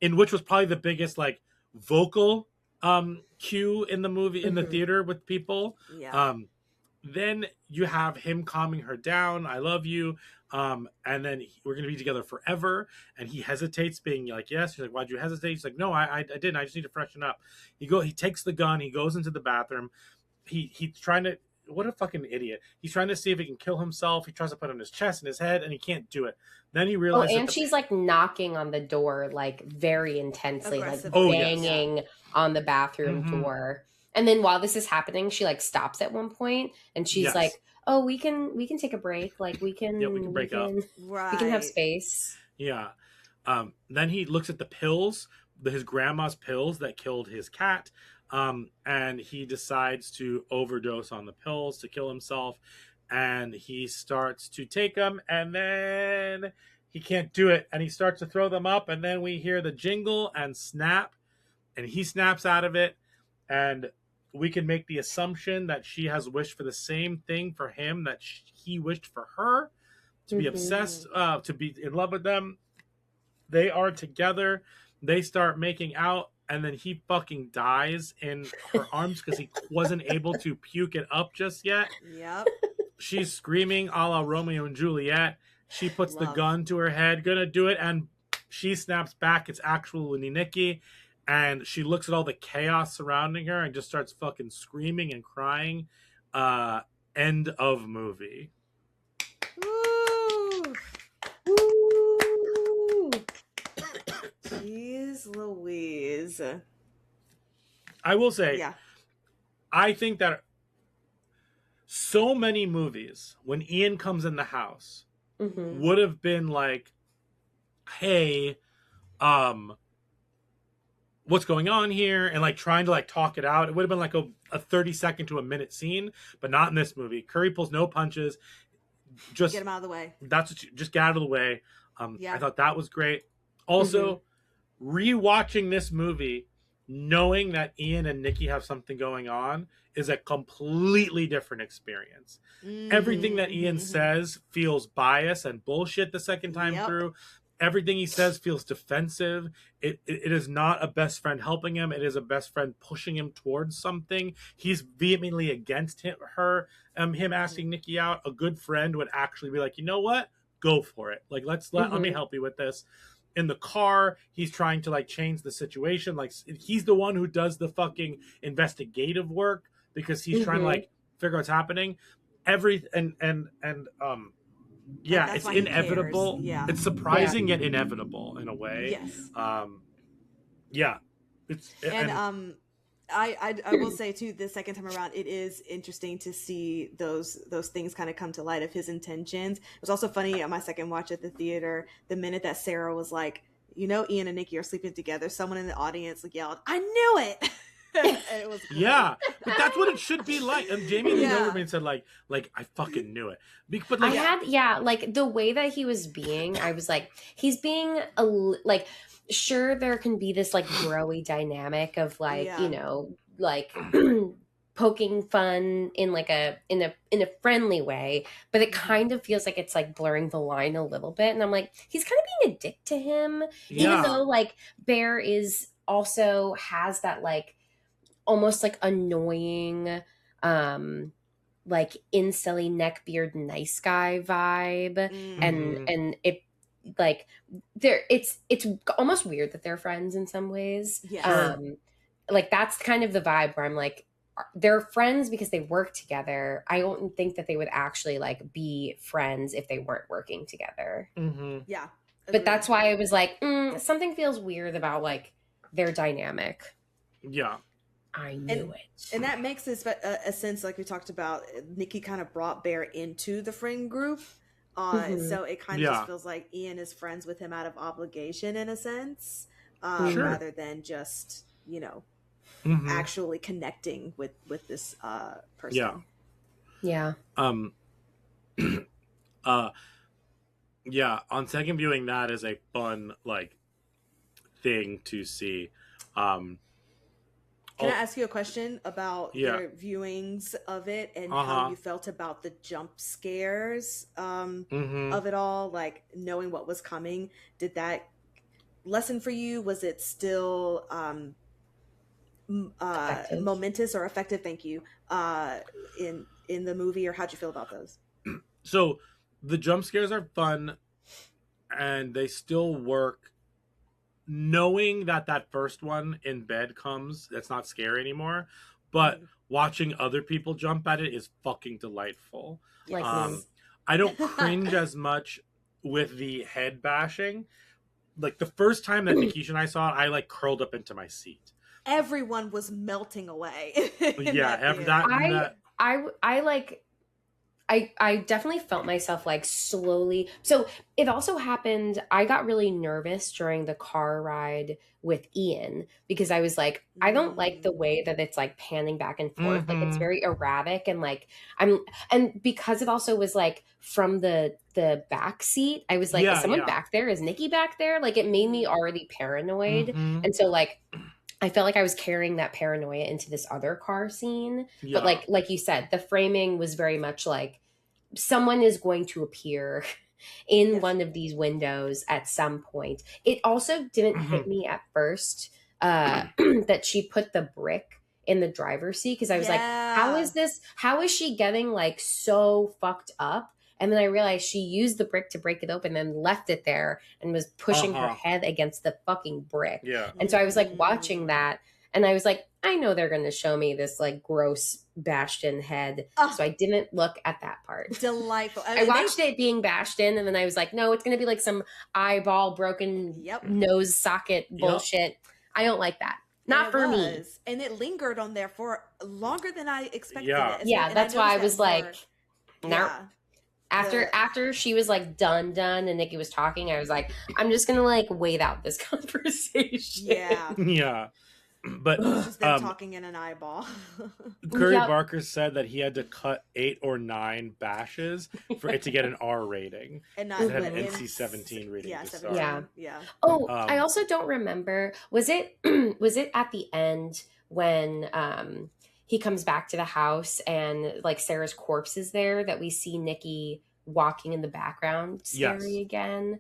In which was probably the biggest like vocal cue in the movie, in the theater with people. Then you have him calming her down. I love you. And then we're going to be together forever. And he hesitates, being like, yes. She's like, why'd you hesitate? He's like, no, I didn't. I just need to freshen up. He takes the gun. He goes into the bathroom. He's trying to, what a fucking idiot. He's trying to see if he can kill himself. He tries to put it on his chest and his head, and he can't do it. Then he realizes. And she's like knocking on the door, like very intensely, like banging on the bathroom door. And then while this is happening, she like stops at one point, and she's like, "Oh, we can take a break. Like we can break up. Right. We can have space." Yeah. Then he looks at the pills, his grandma's pills that killed his cat. And he decides to overdose on the pills to kill himself, and he starts to take them, and then he can't do it, and he starts to throw them up, and then we hear the jingle and snap, and he snaps out of it, and we can make the assumption that she has wished for the same thing for him that he wished for her, to be obsessed, to be in love with them. They are together. They start making out. And then he fucking dies in her arms because he wasn't able to puke it up just yet. Yep. She's screaming a la Romeo and Juliet. She puts the gun to her head, gonna do it, and She snaps back. It's actually Nikki. And she looks at all the chaos surrounding her and just starts fucking screaming and crying. End of movie. Woo! Woo! Jeez Louise. I will say, Yeah. I think that so many movies, when Ian comes in the house, would have been like, hey, what's going on here? And like trying to like talk it out. It would have been like a 30-second to a minute scene, but not in this movie. Curry pulls no punches. Just get him out of the way. That's what just get out of the way. Yeah. I thought that was great. Also, rewatching this movie, knowing that Ian and Nikki have something going on is a completely different experience. Everything that Ian says feels biased and bullshit the second time through. Everything he says feels defensive. It is not a best friend helping him. It is a best friend pushing him towards something. He's vehemently against him asking Nikki out. A good friend would actually be like, you know what? Go for it. Like, let me help you with this. In the car, he's trying to like change the situation. Like, he's the one who does the fucking investigative work because he's trying to like figure out what's happening. Yeah, it's inevitable. Yeah. It's surprising yet inevitable in a way. Yes. Yeah. I will say too, the second time around, it is interesting to see those things kind of come to light of his intentions. It was also funny on my second watch at the theater, the minute that Sarah was like, you know, Ian and Nikki are sleeping together, someone in the audience like yelled, "I knew it!" It was great. Yeah, but that's what it should be like. And Jamie leaned over me and said, like I fucking knew it. But like, like the way that he was being, I was like, he's being like, sure, there can be this like broy dynamic of like, you know, like poking fun in like in a friendly way, but it kind of feels like it's like blurring the line a little bit. And I'm like, he's kind of being a dick to him, even though like Bear is also has that like almost like annoying like incelly neckbeard nice guy vibe. And it like it's almost weird that they're friends in some ways. Like that's kind of the vibe where I'm like, they're friends because they work together. I don't think that they would actually like be friends if they weren't working together. Yeah, but that's why I was like, something feels weird about like their dynamic. Yeah, I knew it. And that makes this a sense, like we talked about, Nikki kind of brought Bear into the friend group. So it kind of just feels like Ian is friends with him out of obligation in a sense, rather than just, you know, actually connecting with this person. Yeah. Yeah, on second viewing, that is a fun like thing to see. Can I ask you a question about your viewings of it and how you felt about the jump scares of it all, like knowing what was coming? Did that lessen for you? Was it still momentous or effective? Thank you. In the movie, or how'd you feel about those? So the jump scares are fun, and they still work. Knowing that first one in bed comes, that's not scary anymore, but watching other people jump at it is fucking delightful. Like I don't cringe as much with the head bashing. Like the first time that Nikisha and I saw it, I like curled up into my seat. Everyone was melting away. I definitely felt myself like slowly. So it also happened. I got really nervous during the car ride with Ian because I was like, I don't like the way that it's like panning back and forth. Like it's very erratic and like and because it also was like from the back seat, I was like, is someone back there? Is Nikki back there? Like it made me already paranoid. And so like, I felt like I was carrying that paranoia into this other car scene. But like you said, the framing was very much like someone is going to appear in one of these windows at some point. It also didn't hit me at first that she put the brick in the driver's seat, because I was like, how is she getting like so fucked up And then I realized she used the brick to break it open and left it there and was pushing her head against the fucking brick. Yeah. And so I was like watching that and I was like, I know they're going to show me this like gross bashed in head. So I didn't look at that part. Delightful. I watched it being bashed in and then I was like, no, it's going to be like some eyeball broken nose socket bullshit. I don't like that. Not for me. And it lingered on there for longer than I expected. Yeah. Yeah, that's why I was like, no. After she was like done and Nikki was talking, I was like, I'm just gonna like wait out this conversation. Yeah. Yeah. But just them talking in an eyeball. Curry Barker said that he had to cut 8 or 9 bashes for it to get an R rating. And not an NC-17 rating. Yeah. Oh, I also don't remember. Was it at the end when he comes back to the house and like Sarah's corpse is there that we see Nikki walking in the background scary again?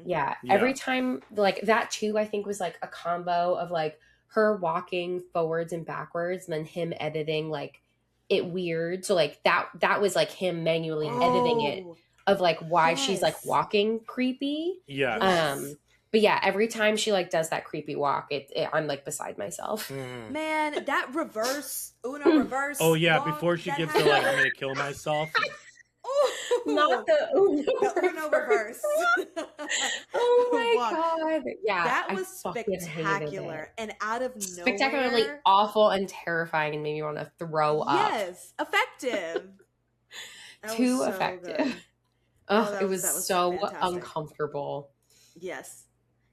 Yeah. Every time like that too, I think was like a combo of like her walking forwards and backwards and then him editing like it weird. So like that was like him manually editing it of like why she's like walking creepy. Yeah. But yeah, every time she like does that creepy walk, I'm like beside myself. Man, that reverse. Oh yeah, before she gives the like I'm gonna kill myself. Not the Uno reverse. Oh my god! Yeah, that was spectacular and out of nowhere. Spectacularly awful and terrifying, and made me want to throw up. Yes, effective. Too effective. Oh, it was so fantastic. Uncomfortable. Yes,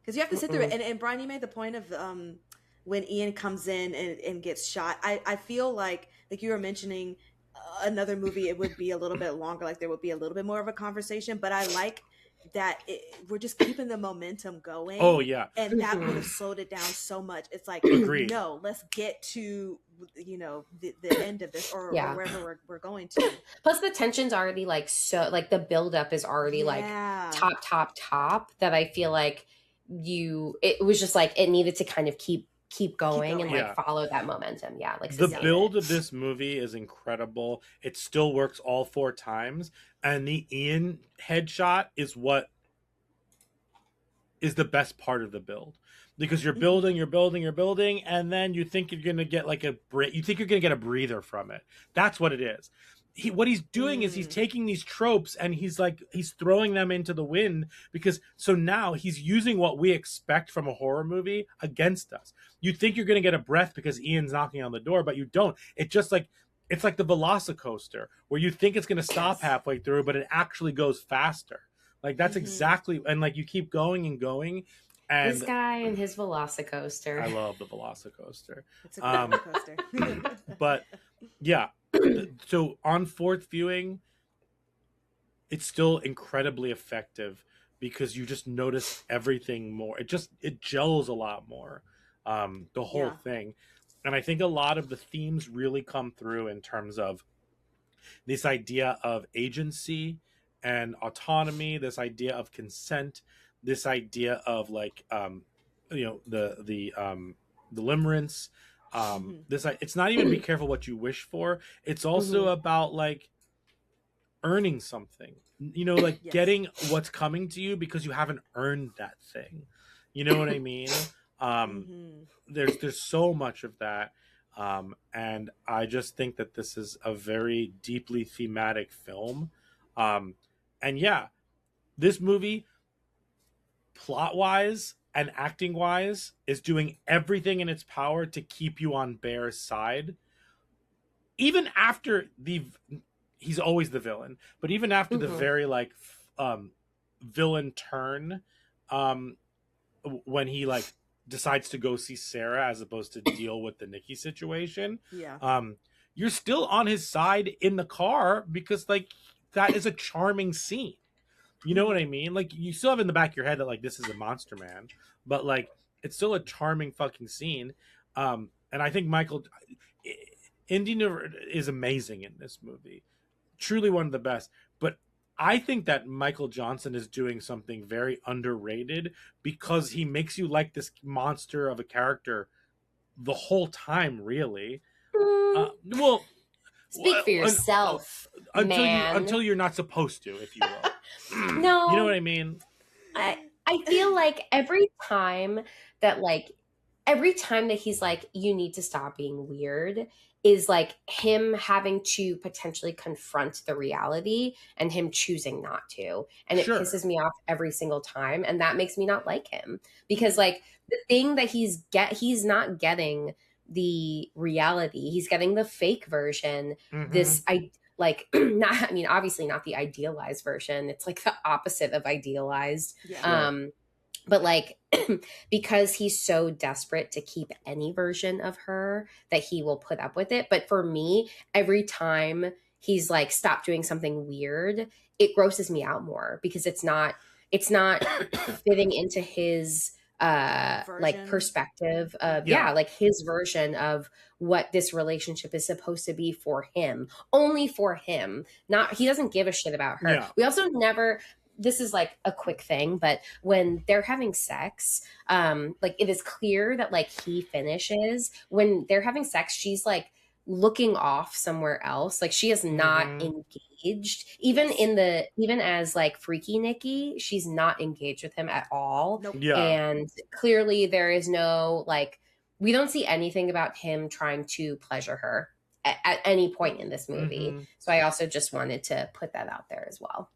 because you have to sit through it. And Brian, you made the point of when Ian comes in and gets shot. I feel like you were mentioning another movie, it would be a little bit longer, like there would be a little bit more of a conversation, but I like that we're just keeping the momentum going. Oh yeah. And that would have slowed it down so much. It's like, no, let's get to the end of this or wherever we're going to. Plus the tension's already like so like the buildup is already like top that I feel like it was just like it needed to kind of keep going and like follow that momentum. Yeah, like the build of this movie is incredible. It still works all 4 times, and the Ian headshot is what is the best part of the build, because you're building, and then you think you're gonna get like you think you're gonna get a breather from it. That's what it is. What he's doing is he's taking these tropes and he's throwing them into the wind, because so now he's using what we expect from a horror movie against us. You think you're going to get a breath because Ian's knocking on the door, but you don't. It's just like, it's like the Velocicoaster where you think it's going to stop halfway through, but it actually goes faster. Like that's exactly, and like you keep going and going. And this guy and his Velocicoaster. I love the Velocicoaster. It's a cool coaster. But yeah. So on 4th viewing, it's still incredibly effective because you just notice everything more. It gels a lot more, the whole thing. And I think a lot of the themes really come through in terms of this idea of agency and autonomy, this idea of consent, this idea of like, the limerence. It's not even be careful what you wish for. It's also about like earning something, like getting what's coming to you because you haven't earned that thing. You know what I mean? There's so much of that. And I just think that this is a very deeply thematic film. And yeah, this movie plot wise and acting wise is doing everything in its power to keep you on Bear's side. Even after he's always the villain, but even after the very like villain turn, when he like decides to go see Sarah as opposed to deal with the Nikki situation, you're still on his side in the car because like that is a charming scene. You know what I mean? Like you still have in the back of your head that like this is a monster man, but like it's still a charming fucking scene. And I think Indy is amazing in this movie, truly one of the best. But I think that Michael Johnson is doing something very underrated because he makes you like this monster of a character the whole time. Really, well. Speak for yourself, man. Until you're not supposed to, if you will. No. You know what I mean? I feel like every time that he's like, you need to stop being weird, is like him having to potentially confront the reality and him choosing not to. And it pisses me off every single time. And that makes me not like him, because like the thing that he's not getting the reality. He's getting the fake version. Obviously not the idealized version. It's like the opposite of idealized. Yeah. But like, because he's so desperate to keep any version of her, that he will put up with it. But for me, every time he's like, stop doing something weird, it grosses me out more, because it's not fitting into his like perspective of like his version of what this relationship is supposed to be for him, only for him. Not, he doesn't give a shit about her. Yeah. We also never, this is like a quick thing, but when they're having sex, like it is clear that like he finishes. When they're having sex, she's like looking off somewhere else. Like she is not engaged. Even as like Freaky Nikki, she's not engaged with him at all. Nope. Yeah. And clearly there is no, like, we don't see anything about him trying to pleasure her at any point in this movie. So I also just wanted to put that out there as well.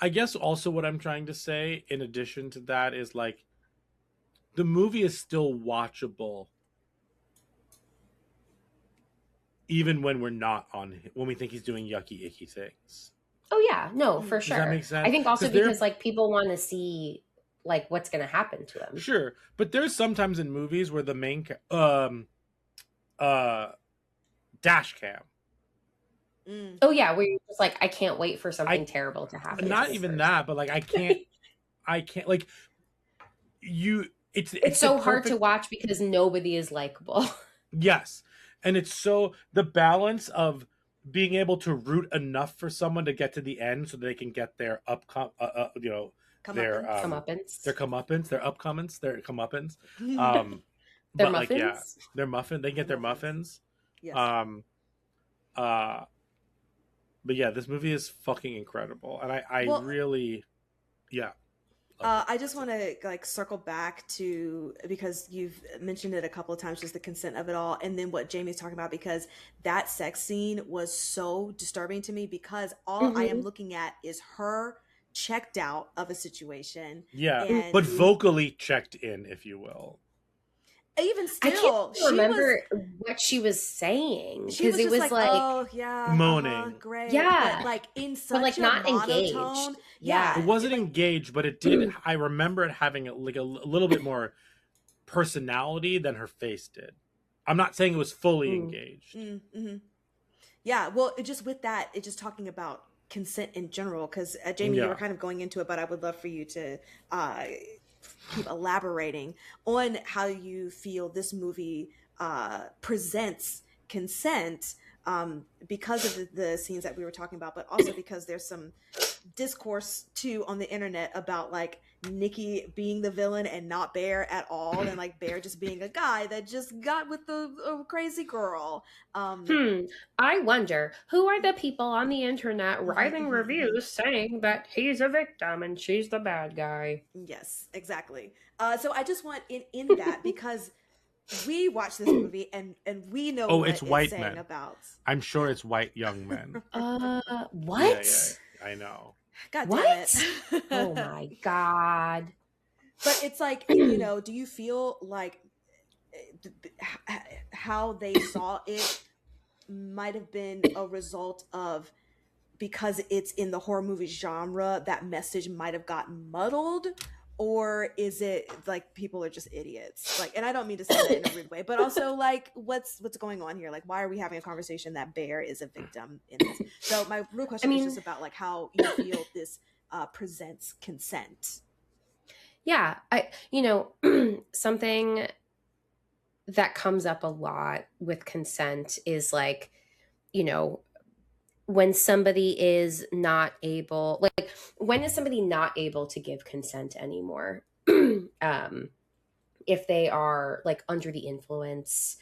I guess also what I'm trying to say in addition to that is like, the movie is still watchable even when we're not when we think he's doing yucky, icky things. Oh yeah, no, for sure. Does that make sense? I think also because like people want to see like what's going to happen to him. Sure, but there's sometimes in movies where the main dash cam. Oh yeah, where you're just like, I can't wait for something terrible to happen. Not even that, but like I can't like you. It's so hard to watch because nobody is likable. Yes. And it's so the balance of being able to root enough for someone to get to the end so they can get their comeuppance. Their comeuppance. Their muffins. Like, yeah, their muffin. They get their muffins. Yes. But yeah, this movie is fucking incredible, and I really, yeah. I just want to like circle back to, because you've mentioned it a couple of times, just the consent of it all, and then what Jamie's talking about, because that sex scene was so disturbing to me, because all I am looking at is her checked out of a situation. Yeah, but vocally checked in, if you will. Even still, I can't remember what she was saying, because it was like oh yeah, moaning, great, yeah, but like in such like not engaged. Yeah, it wasn't engaged, but it did. I remember it having like a little bit more personality than her face did. I'm not saying it was fully engaged. Yeah, well, just with that, it's just talking about consent in general, because Jamie, you were kind of going into it, but I would love for you to keep elaborating on how you feel this movie presents consent, because of the scenes that we were talking about, but also because there's some discourse too on the internet about like Nikki being the villain and not Bear at all, and like Bear just being a guy that just got with a crazy girl. I wonder, who are the people on the internet writing reviews saying that he's a victim and she's the bad guy? Yes, exactly. So I just want in that, because we watched this movie and we know what it's white saying men. About. I'm sure it's white young men. What? Yeah, I know. God damn what? it. Oh my God. But it's like, you know, do you feel like how they saw it might have been a result of, because it's in the horror movie genre, that message might have gotten muddled? Or is it like people are just idiots? Like, and I don't mean to say that in a rude way, but also like, what's going on here? Like, why are we having a conversation that Bear is a victim in this? So my real question is just about like how you feel this presents consent. Yeah, something that comes up a lot with consent is like, when somebody is not able, like, when is somebody not able to give consent anymore? If they are like under the influence,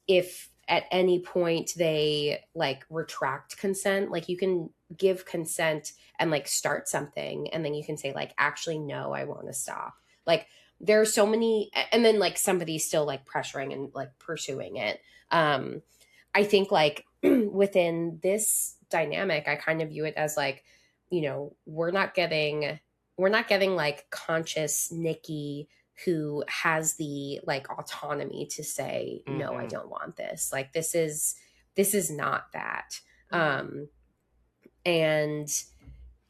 if at any point they like retract consent. Like you can give consent and like start something, and then you can say like, actually, no, I want to stop. Like there are so many, and then like somebody's still like pressuring and like pursuing it. I think like within this dynamic, I kind of view it as like, you know, we're not getting like conscious Nikki who has the like autonomy to say, no, I don't want this. Like this is not that. And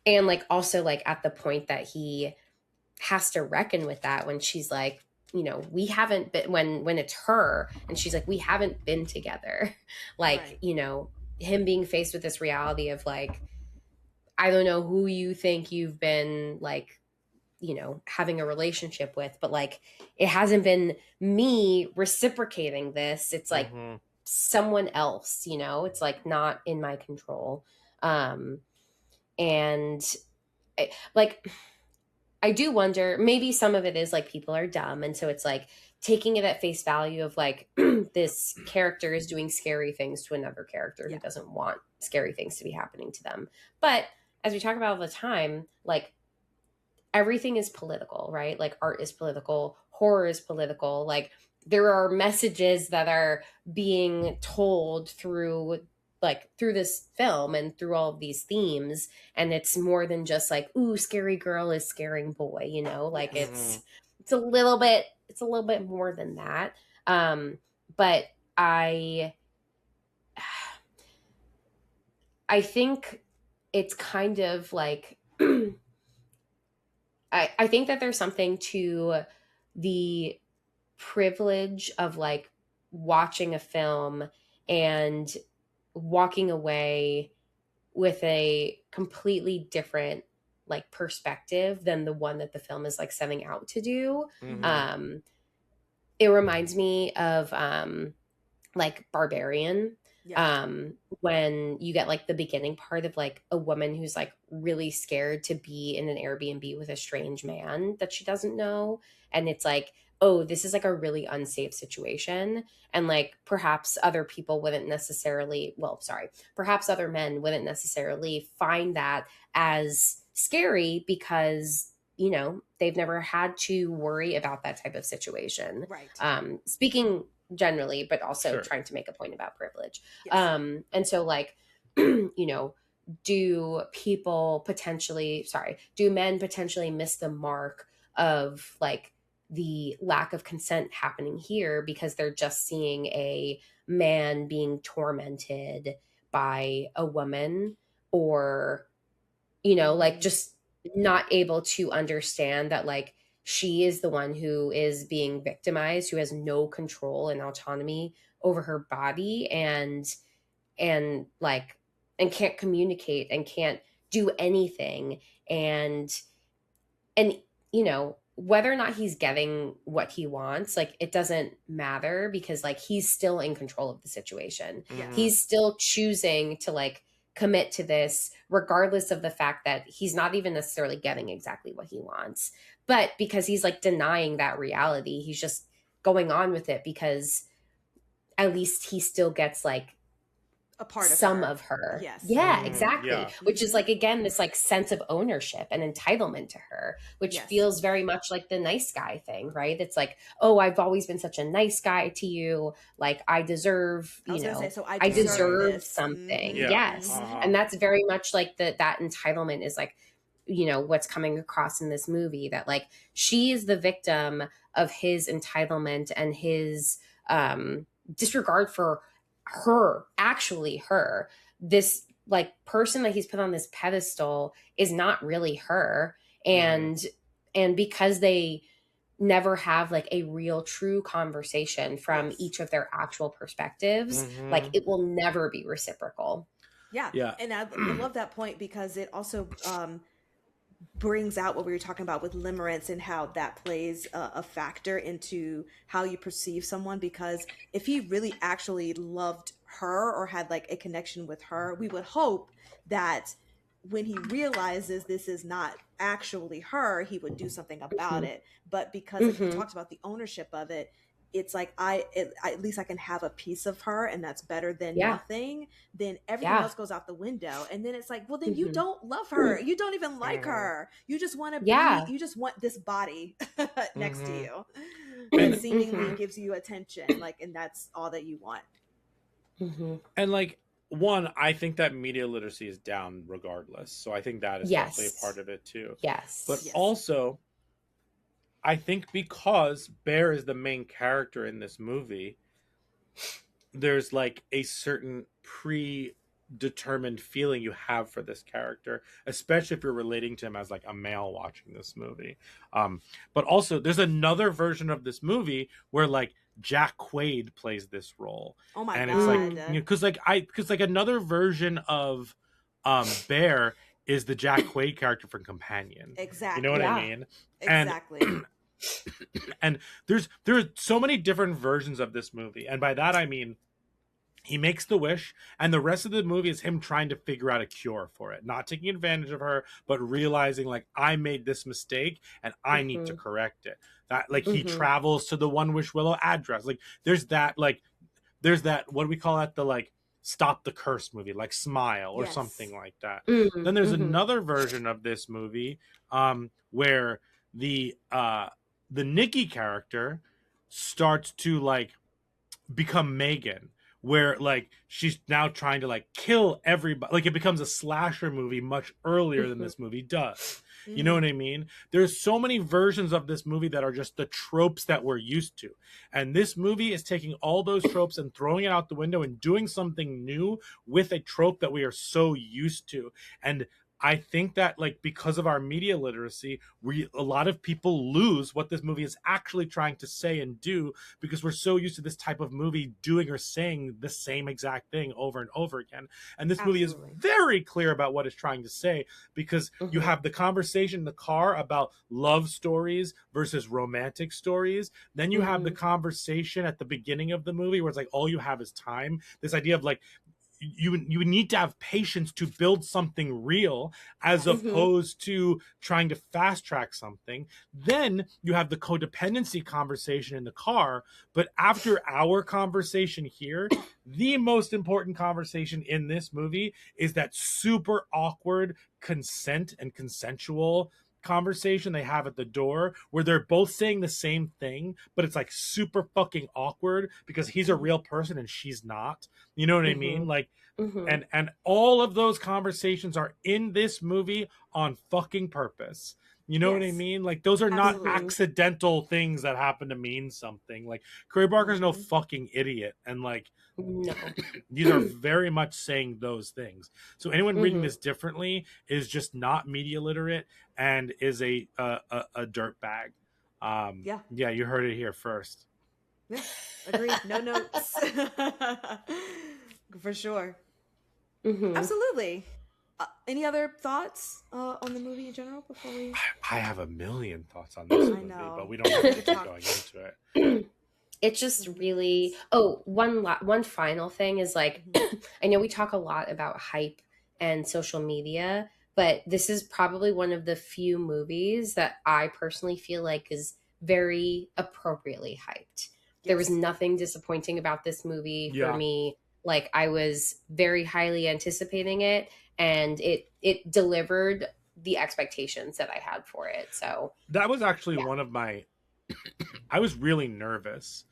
like also like at the point that he has to reckon with that when she's like, you know, we haven't been, when it's her and she's like, we haven't been together. Like, Right. you know, him being faced with this reality of like, I don't know who you think you've been like, you know, having a relationship with, but like, it hasn't been me reciprocating this. It's like someone else, you know, it's like not in my control. And like, I do wonder, maybe some of it is like people are dumb. And so it's like taking it at face value of like, this character is doing scary things to another character who doesn't want scary things to be happening to them. But as we talk about all the time, like everything is political, right? Like art is political, horror is political. Like there are messages that are being told through this film and through all of these themes, and it's more than just like, ooh, scary girl is scaring boy, you know, like it's a little bit more than that. But I think it's kind of like I think that there's something to the privilege of like watching a film and walking away with a completely different like perspective than the one that the film is like setting out to do. It reminds me of like Barbarian. When you get like the beginning part of like a woman who's like really scared to be in an Airbnb with a strange man that she doesn't know, and it's like, oh, this is like a really unsafe situation, and like perhaps other people wouldn't necessarily, perhaps other men wouldn't necessarily find that as scary because, you know, they've never had to worry about that type of situation. Right. Speaking generally, but also trying to make a point about privilege. And so like, you know, do men potentially miss the mark of like the lack of consent happening here because they're just seeing a man being tormented by a woman, or, you know, like just not able to understand that like she is the one who is being victimized, who has no control and autonomy over her body and can't communicate and can't do anything. And, you know, whether or not he's getting what he wants, like it doesn't matter because like he's still in control of the situation. He's still choosing to like commit to this regardless of the fact that he's not even necessarily getting exactly what he wants. But because he's like denying that reality, he's just going on with it because at least he still gets like a part of some her. of her. Yes. Yeah, exactly. Yeah. Which is like, again, this like sense of ownership and entitlement to her, which feels very much like the nice guy thing, right? It's like, oh, I've always been such a nice guy to you. Like I deserve, you know, I deserve something. Yes. And that's very much like that entitlement is like, you know, what's coming across in this movie, that like she is the victim of his entitlement and his disregard for her, this like person that he's put on this pedestal is not really her. And because they never have like a real true conversation from each of their actual perspectives, like it will never be reciprocal. Yeah. And I love that point because it also brings out what we were talking about with limerence and how that plays a factor into how you perceive someone. Because if he really actually loved her or had like a connection with her, we would hope that when he realizes this is not actually her, he would do something about it. But because like we talked about the ownership of it, it's like at least I can have a piece of her, and that's better than Yeah. nothing. Then everything Yeah. else goes out the window, and then it's like, well, then Mm-hmm. you don't love her, you don't even like her, you just want to Yeah. be, you just want this body next to you, And- that seemingly gives you attention, like, and that's all that you want. And like, one, I think that media literacy is down regardless, so I think that is definitely a part of it too. Yes. But Yes. also, I think because Bear is the main character in this movie, there's like a certain predetermined feeling you have for this character, especially if you're relating to him as like a male watching this movie. But also, there's another version of this movie where like Jack Quaid plays this role. Oh my And god. it's like, because like another version of Bear is the Jack Quaid character from Companion. Exactly. You know what Yeah. I mean? Exactly. And there are so many different versions of this movie, and by that I mean he makes the wish, and the rest of the movie is him trying to figure out a cure for it, not taking advantage of her, but realizing like, I made this mistake and I need to correct it. That like he travels to the One Wish Willow address. Like there's that what do we call that, the like Stop the Curse movie, like Smile or Yes. something like that. Mhm, Then there's mhm. another version of this movie where the Nikki character starts to like become Megan, where like she's now trying to like kill everybody. Like it becomes a slasher movie much earlier than this movie does. You know what I mean? There's so many versions of this movie that are just the tropes that we're used to. And this movie is taking all those tropes and throwing it out the window and doing something new with a trope that we are so used to. And I think that like because of our media literacy, a lot of people lose what this movie is actually trying to say and do, because we're so used to this type of movie doing or saying the same exact thing over and over again. And this movie is very clear about what it's trying to say, because you have the conversation in the car about love stories versus romantic stories. Then you have the conversation at the beginning of the movie where it's like all you have is time. This idea of like, you need to have patience to build something real, as opposed to trying to fast track something. Then you have the codependency conversation in the car. But after our conversation here, the most important conversation in this movie is that super awkward consent and consensual conversation they have at the door, where they're both saying the same thing, but it's like super fucking awkward because he's a real person and she's not. You know what I mean? Like, and all of those conversations are in this movie on fucking purpose. You know what I mean? Like those are not accidental things that happen to mean something. Like Curry Barker's no fucking idiot, and like No. these are very much saying those things. So anyone reading this differently is just not media literate and is a dirt bag. Yeah, you heard it here first. Yeah, agreed. No notes. For sure. Absolutely. Any other thoughts on the movie in general before we? I have a million thoughts on this movie, but we don't have to keep going into it. It's just really. One final thing is like, I know we talk a lot about hype and social media, but this is probably one of the few movies that I personally feel like is very appropriately hyped. There was nothing disappointing about this movie for me. Like I was very highly anticipating it, and it delivered the expectations that I had for it. So that was actually one of my. I was really nervous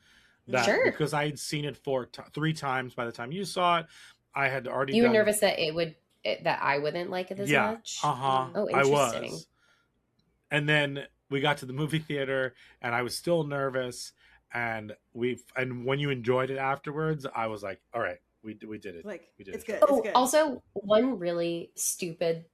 because I had seen it 3 times by the time you saw it. I had already. You were nervous that that I wouldn't like it as much. Oh, interesting. I was. And then we got to the movie theater, and I was still nervous. And when you enjoyed it afterwards, I was like, all right, we did it. Like, we did it's it. good. Oh, it's good. Also, one really stupid,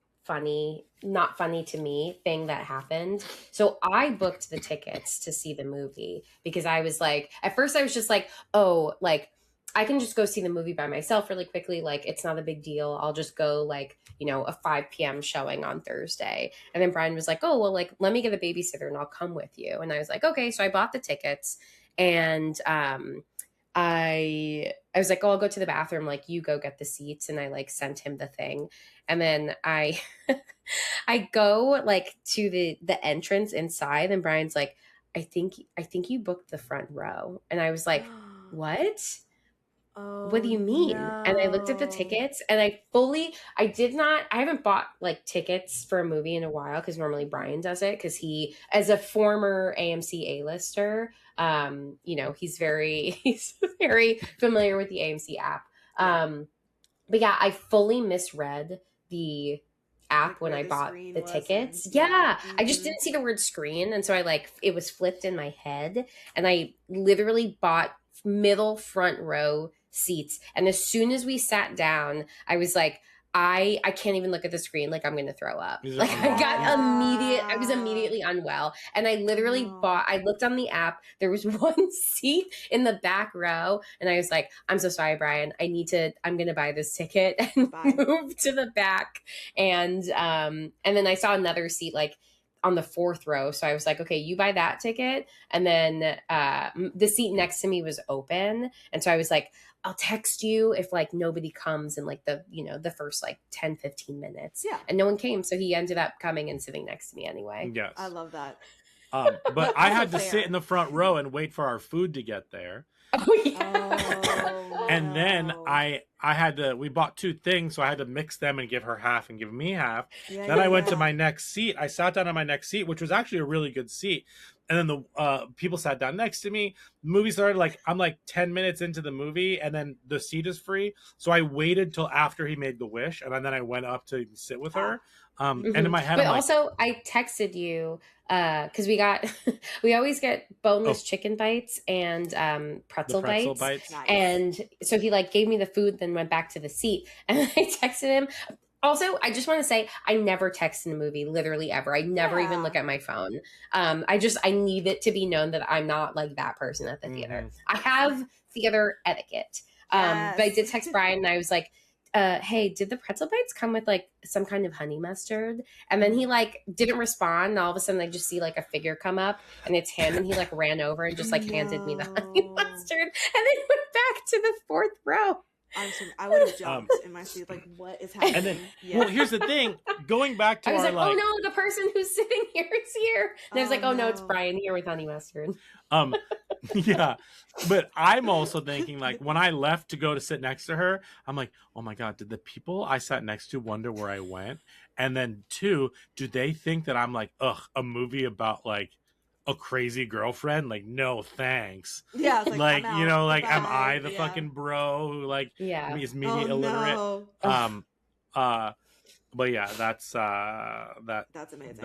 not funny to me thing that happened. So I booked the tickets to see the movie because I was like, at first I was just like, oh, like I can just go see the movie by myself really quickly. Like it's not a big deal. I'll just go like, a 5 p.m. showing on Thursday. And then Brian was like, oh, well, like, let me get a babysitter and I'll come with you. And I was like, okay. So I bought the tickets. And I was like, oh, I'll go to the bathroom. Like, you go get the seats. And I like sent him the thing. And then I go like to the entrance inside, and Brian's like, I think you booked the front row. And I was like, what? Oh, What do you mean? And I looked at the no. tickets and I haven't bought like tickets for a movie in a while because normally Brian does it because he, as a former AMC A-lister, he's very familiar with the AMC app. But yeah, I fully misread the app Like when where I the bought screen the was tickets. and- Yeah, I just Mhm. didn't see the word screen, and so it was flipped in my head, and I literally bought middle front row seats. And as soon as we sat down, I was like, I can't even look at the screen, like I'm gonna throw up. These are Like unwell. I was immediately unwell. And I literally No. I looked on the app, there was one seat in the back row, and I was like, I'm so sorry, Brian. I'm gonna buy this ticket and Bye. move to the back. And then I saw another seat like on the fourth row. So I was like, okay, you buy that ticket. And then the seat next to me was open. And so I was like, I'll text you if like nobody comes in like the first like 10, 15 minutes. Yeah. And no one came. So he ended up coming and sitting next to me anyway. Yes. I love that. But I also had to fair. sit in the front row and wait for our food to get there. Oh, yeah. Oh, And then no. we bought two things, so I had to mix them and give her half and give me half. Yeah, Then I went to yeah. my next seat. I sat down on my next seat, which was actually a really good seat. And then the people sat down next to me. The movie started I'm like 10 minutes into the movie, and then the seat is free. So I waited till after he made the wish, and then I went up to sit with her. And in my head, But I'm also, I texted you because we always get boneless chicken bites and pretzel, the pretzel bites. bites. And so he like gave me the food, then went back to the seat, and I texted him. Also, I just want to say I never text in a movie, literally ever. I never even look at my phone. I need it to be known that I'm not like that person at the theater. I have theater etiquette. But I did text Brian and I was like, hey, did the pretzel bites come with like some kind of honey mustard? And then he like didn't respond. And all of a sudden I just see like a figure come up and it's him. And he like ran over and just like handed me the honey mustard and then went back to the fourth row. I would have jumped in my seat. Like, what is happening? And then, well, here's the thing. Going back to I was our like, oh no, the person who's sitting here is here. And I was like, oh no, it's no. Brian here with honey mustard. Yeah, but I'm also thinking like when I left to go to sit next to her, I'm like, oh my god, did the people I sat next to wonder where I went? And then two, do they think that I'm like, a movie about like a crazy girlfriend? Like, no thanks. Yeah, it's like, I'm out. like, am Bye. I the fucking bro who like is media Oh, illiterate? no. But yeah, that's amazing.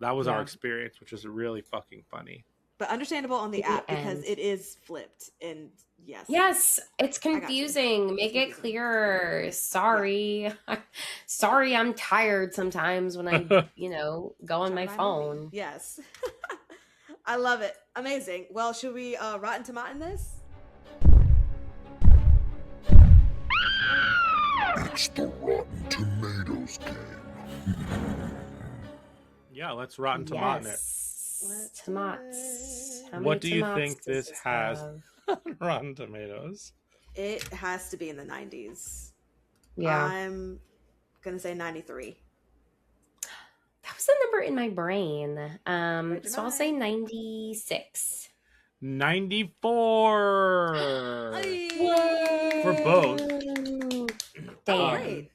That was our experience, which is really fucking funny. But understandable on the app because end. it is flipped. And Yes, it's confusing. Make it clearer. Sorry. Sorry, I'm tired sometimes when I, go on my phone. Yes. I love it. Amazing. Well, should we Rotten Tomato this? It's the Rotten Tomatoes game. Yeah, let's Rotten Tomato it. Tomatoes. What do you think this has on Rotten Tomatoes? It has to be in the 90s. Yeah. I'm going to say 93. That was the number in my brain. So I'll say 96. 94 for both. Damn.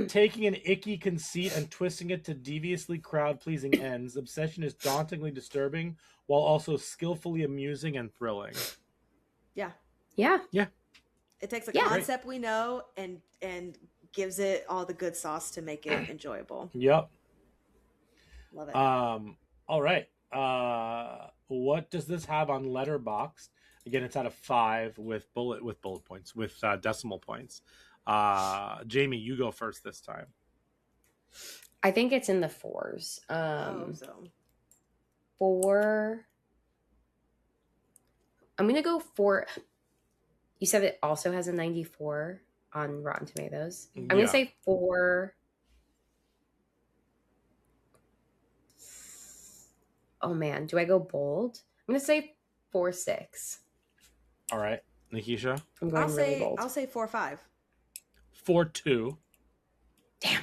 Taking an icky conceit and twisting it to deviously crowd-pleasing ends, Obsession is dauntingly disturbing while also skillfully amusing and thrilling. Yeah. Yeah. Yeah. It takes a concept we know and gives it all the good sauce to make it enjoyable. Yep. Love it. All right. What does this have on Letterboxd? Again, it's out of 5 with bullet points, with decimal points. Jamie, you go first this time. I think it's in the 4s. So 4. I'm going to go 4. You said it also has a 94 on Rotten Tomatoes. I'm going to say 4. Oh man, do I go bold? I'm going to say 4.6. All right. Nikisha? I'm going really bold. I'll say 4.5. 4.2. Damn.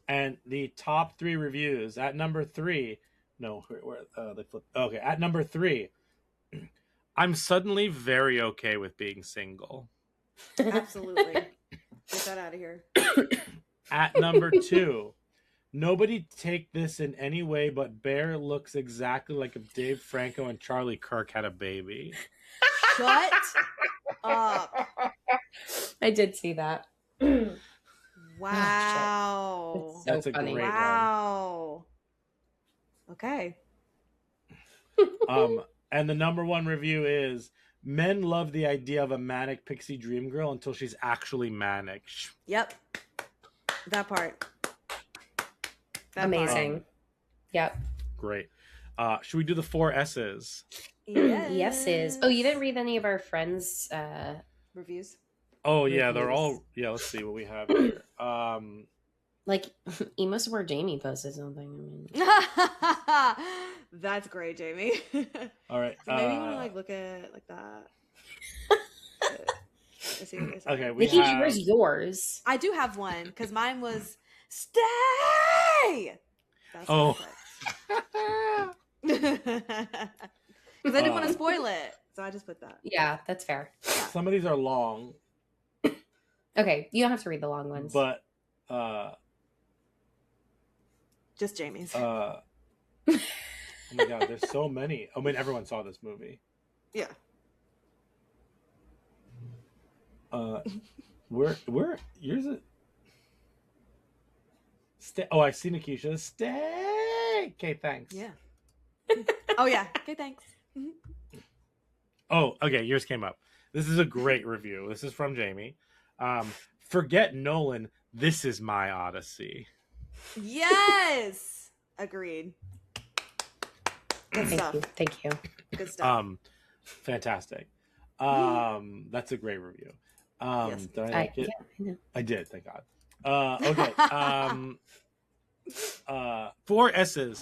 And the top 3 reviews at number 3, No, they flip. Okay, at number 3, I'm suddenly very okay with being single. Absolutely. Get that out of here. At number 2, nobody take this in any way, but Bear looks exactly like if Dave Franco and Charlie Kirk had a baby. Shut up. I did see that. Wow. So That's a funny. great Wow. Okay. one. And the number 1 review is, men love the idea of a manic pixie dream girl until she's actually manic. Yep. That part. That Amazing. part. Yep. Great. Should we do the 4 S's? Yes. Yeses. Oh, you didn't read any of our friends' Reviews. Oh yeah, they're Reviews. all. Yeah, let's see what we have here. like Emos where Jamie posted something. I mean, That's great, Jamie. All right. So maybe you want to like look at it like that. Let's see what they say. Okay, we Nikki, have. where's yours? I do have one because mine was stay. That's Oh. Because I didn't want to spoil it, so I just put that. Yeah, that's fair. Some of these are long, Okay, you don't have to read the long ones. but Just Jamie's. oh my god, there's so many. I mean, everyone saw this movie. Yeah. Where yours it? Stay. Oh, I see Nikisha. Stay. Okay, thanks. Yeah. Oh yeah. Okay, thanks. Oh, okay. Yours came up. This is a great review. This is from Jamie. Forget Nolan. This is my Odyssey. Yes. Agreed. Good stuff. Thank you. Good stuff. Fantastic. That's a great review. Yes. Did I like it? Yeah, I know. I did, thank God. Okay. 4 S's.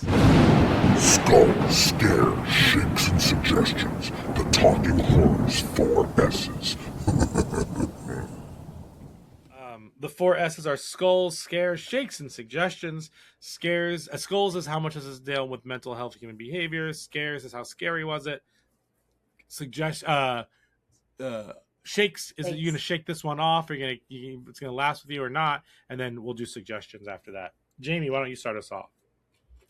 Skull, scare, shakes, and suggestions. The Talking Horrors 4 S's. The 4 S's are skulls, scares, shakes, and suggestions. Skulls is how much does this deal with mental health, human behavior. Scares is how scary was it. Shakes is you gonna shake this one off, or it's gonna last with you or not, and then we'll do suggestions after that. Jamie, why don't you start us off?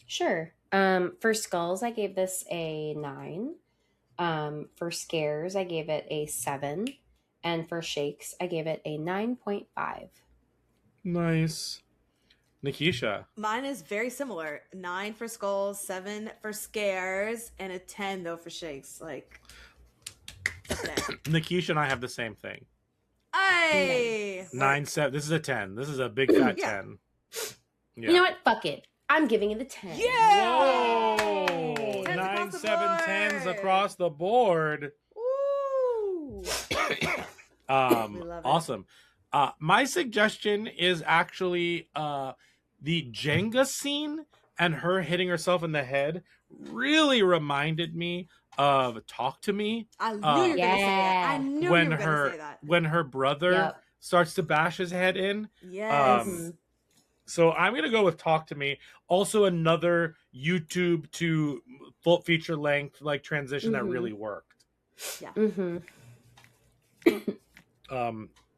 Sure. For skulls, I gave this a 9. For scares, I gave it a 7. And for shakes, I gave it a 9.5. Nice. Nikisha. Mine is very similar. 9 for skulls, 7 for scares, and a 10 though for shakes. Like, Nikisha and I have the same thing. hey, 9, 7. This is a 10. This is a big fat 10. Yeah. You know what? Fuck it. I'm giving it a 10. Yeah. Whoa! 10s 9, across the 7, board. 10s across the board. Woo. We love it. Awesome. My suggestion is actually the Jenga scene and her hitting herself in the head really reminded me of Talk to Me. I knew you were gonna say that. I knew you were gonna say that. When her brother starts to bash his head in. Yes. So I'm going to go with Talk to Me. Also another YouTube to full feature length like transition that really worked. Yeah.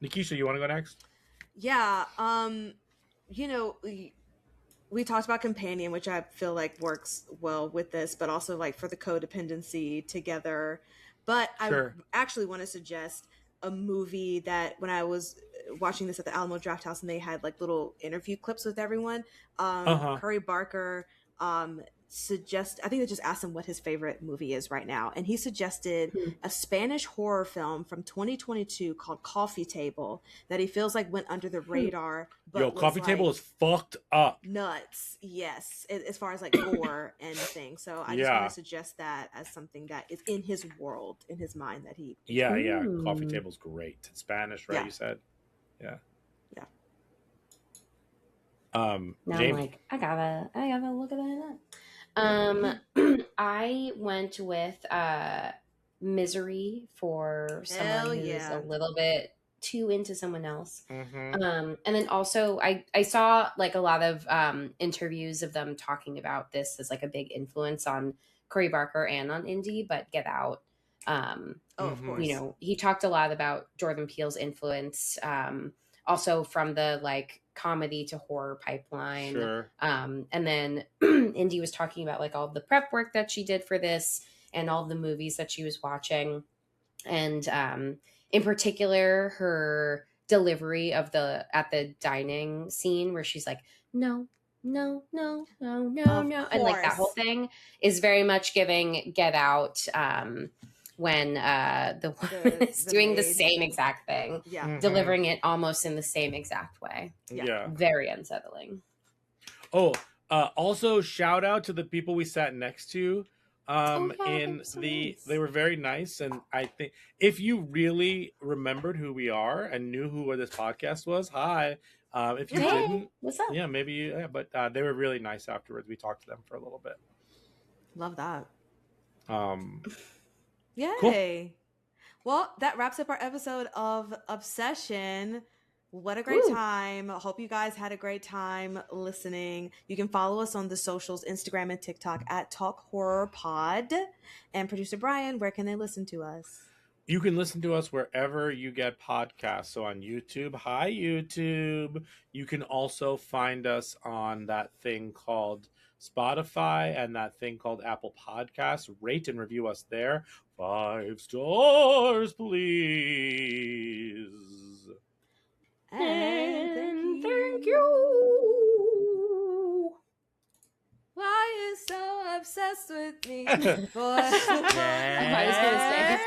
Nikisha, you want to go next? Yeah. You know, we talked about companion, which I feel like works well with this, but also like for the codependency together. But Sure. I actually want to suggest a movie that when I was watching this at the Alamo Drafthouse and they had like little interview clips with everyone, Curry Barker I think they just asked him what his favorite movie is right now, and he suggested a Spanish horror film from 2022 called Coffee Table that he feels like went under the radar. But Coffee Table is fucked up. Nuts, yes, as far as like gore and things. So I just want to suggest that as something that is in his world, in his mind that he. Yeah. Coffee Table's great. It's Spanish, right? Yeah. You said, yeah. Now Jamie. I'm like, I gotta look at that. I went with Misery for someone who's a little bit too into someone else. Mm-hmm. And then also I saw like a lot of interviews of them talking about this as like a big influence on Cory Barker and on Indy, but Get Out. Of course. You know, he talked a lot about Jordan Peele's influence, also from the like comedy to horror pipeline. Sure. And then Indy was talking about like all the prep work that she did for this and all the movies that she was watching. And in particular, her delivery of at the dining scene where she's like, no, and like that whole thing is very much giving Get Out when the woman is doing the same exact thing, delivering it almost in the same exact way. Yeah. Very unsettling. Oh, also shout out to the people we sat next to. They were very nice, and I think if you really remembered who we are and knew who this podcast was, hi. If you didn't, what's up? Yeah, maybe, but they were really nice afterwards. We talked to them for a little bit. Love that. Yay. Cool. Well, that wraps up our episode of Obsession. What a great time. Hope you guys had a great time listening. You can follow us on the socials, Instagram and TikTok at Talk Horror Pod. And producer Brian, where can they listen to us? You can listen to us wherever you get podcasts. So on YouTube, hi YouTube. You can also find us on that thing called Spotify and that thing called Apple Podcasts. Rate and review us there. 5 stars, please. And thank you. Why you so obsessed with me? Boy. I was gonna say.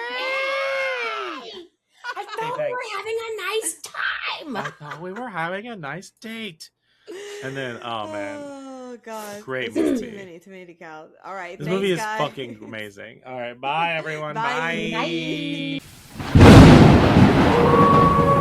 I thought we were having a nice time. I thought we were having a nice date. And then, oh man. Oh god. Great this movie. Is too many to count. All right. This thanks, movie is guys. fucking amazing. All right. Bye everyone. Bye. Bye.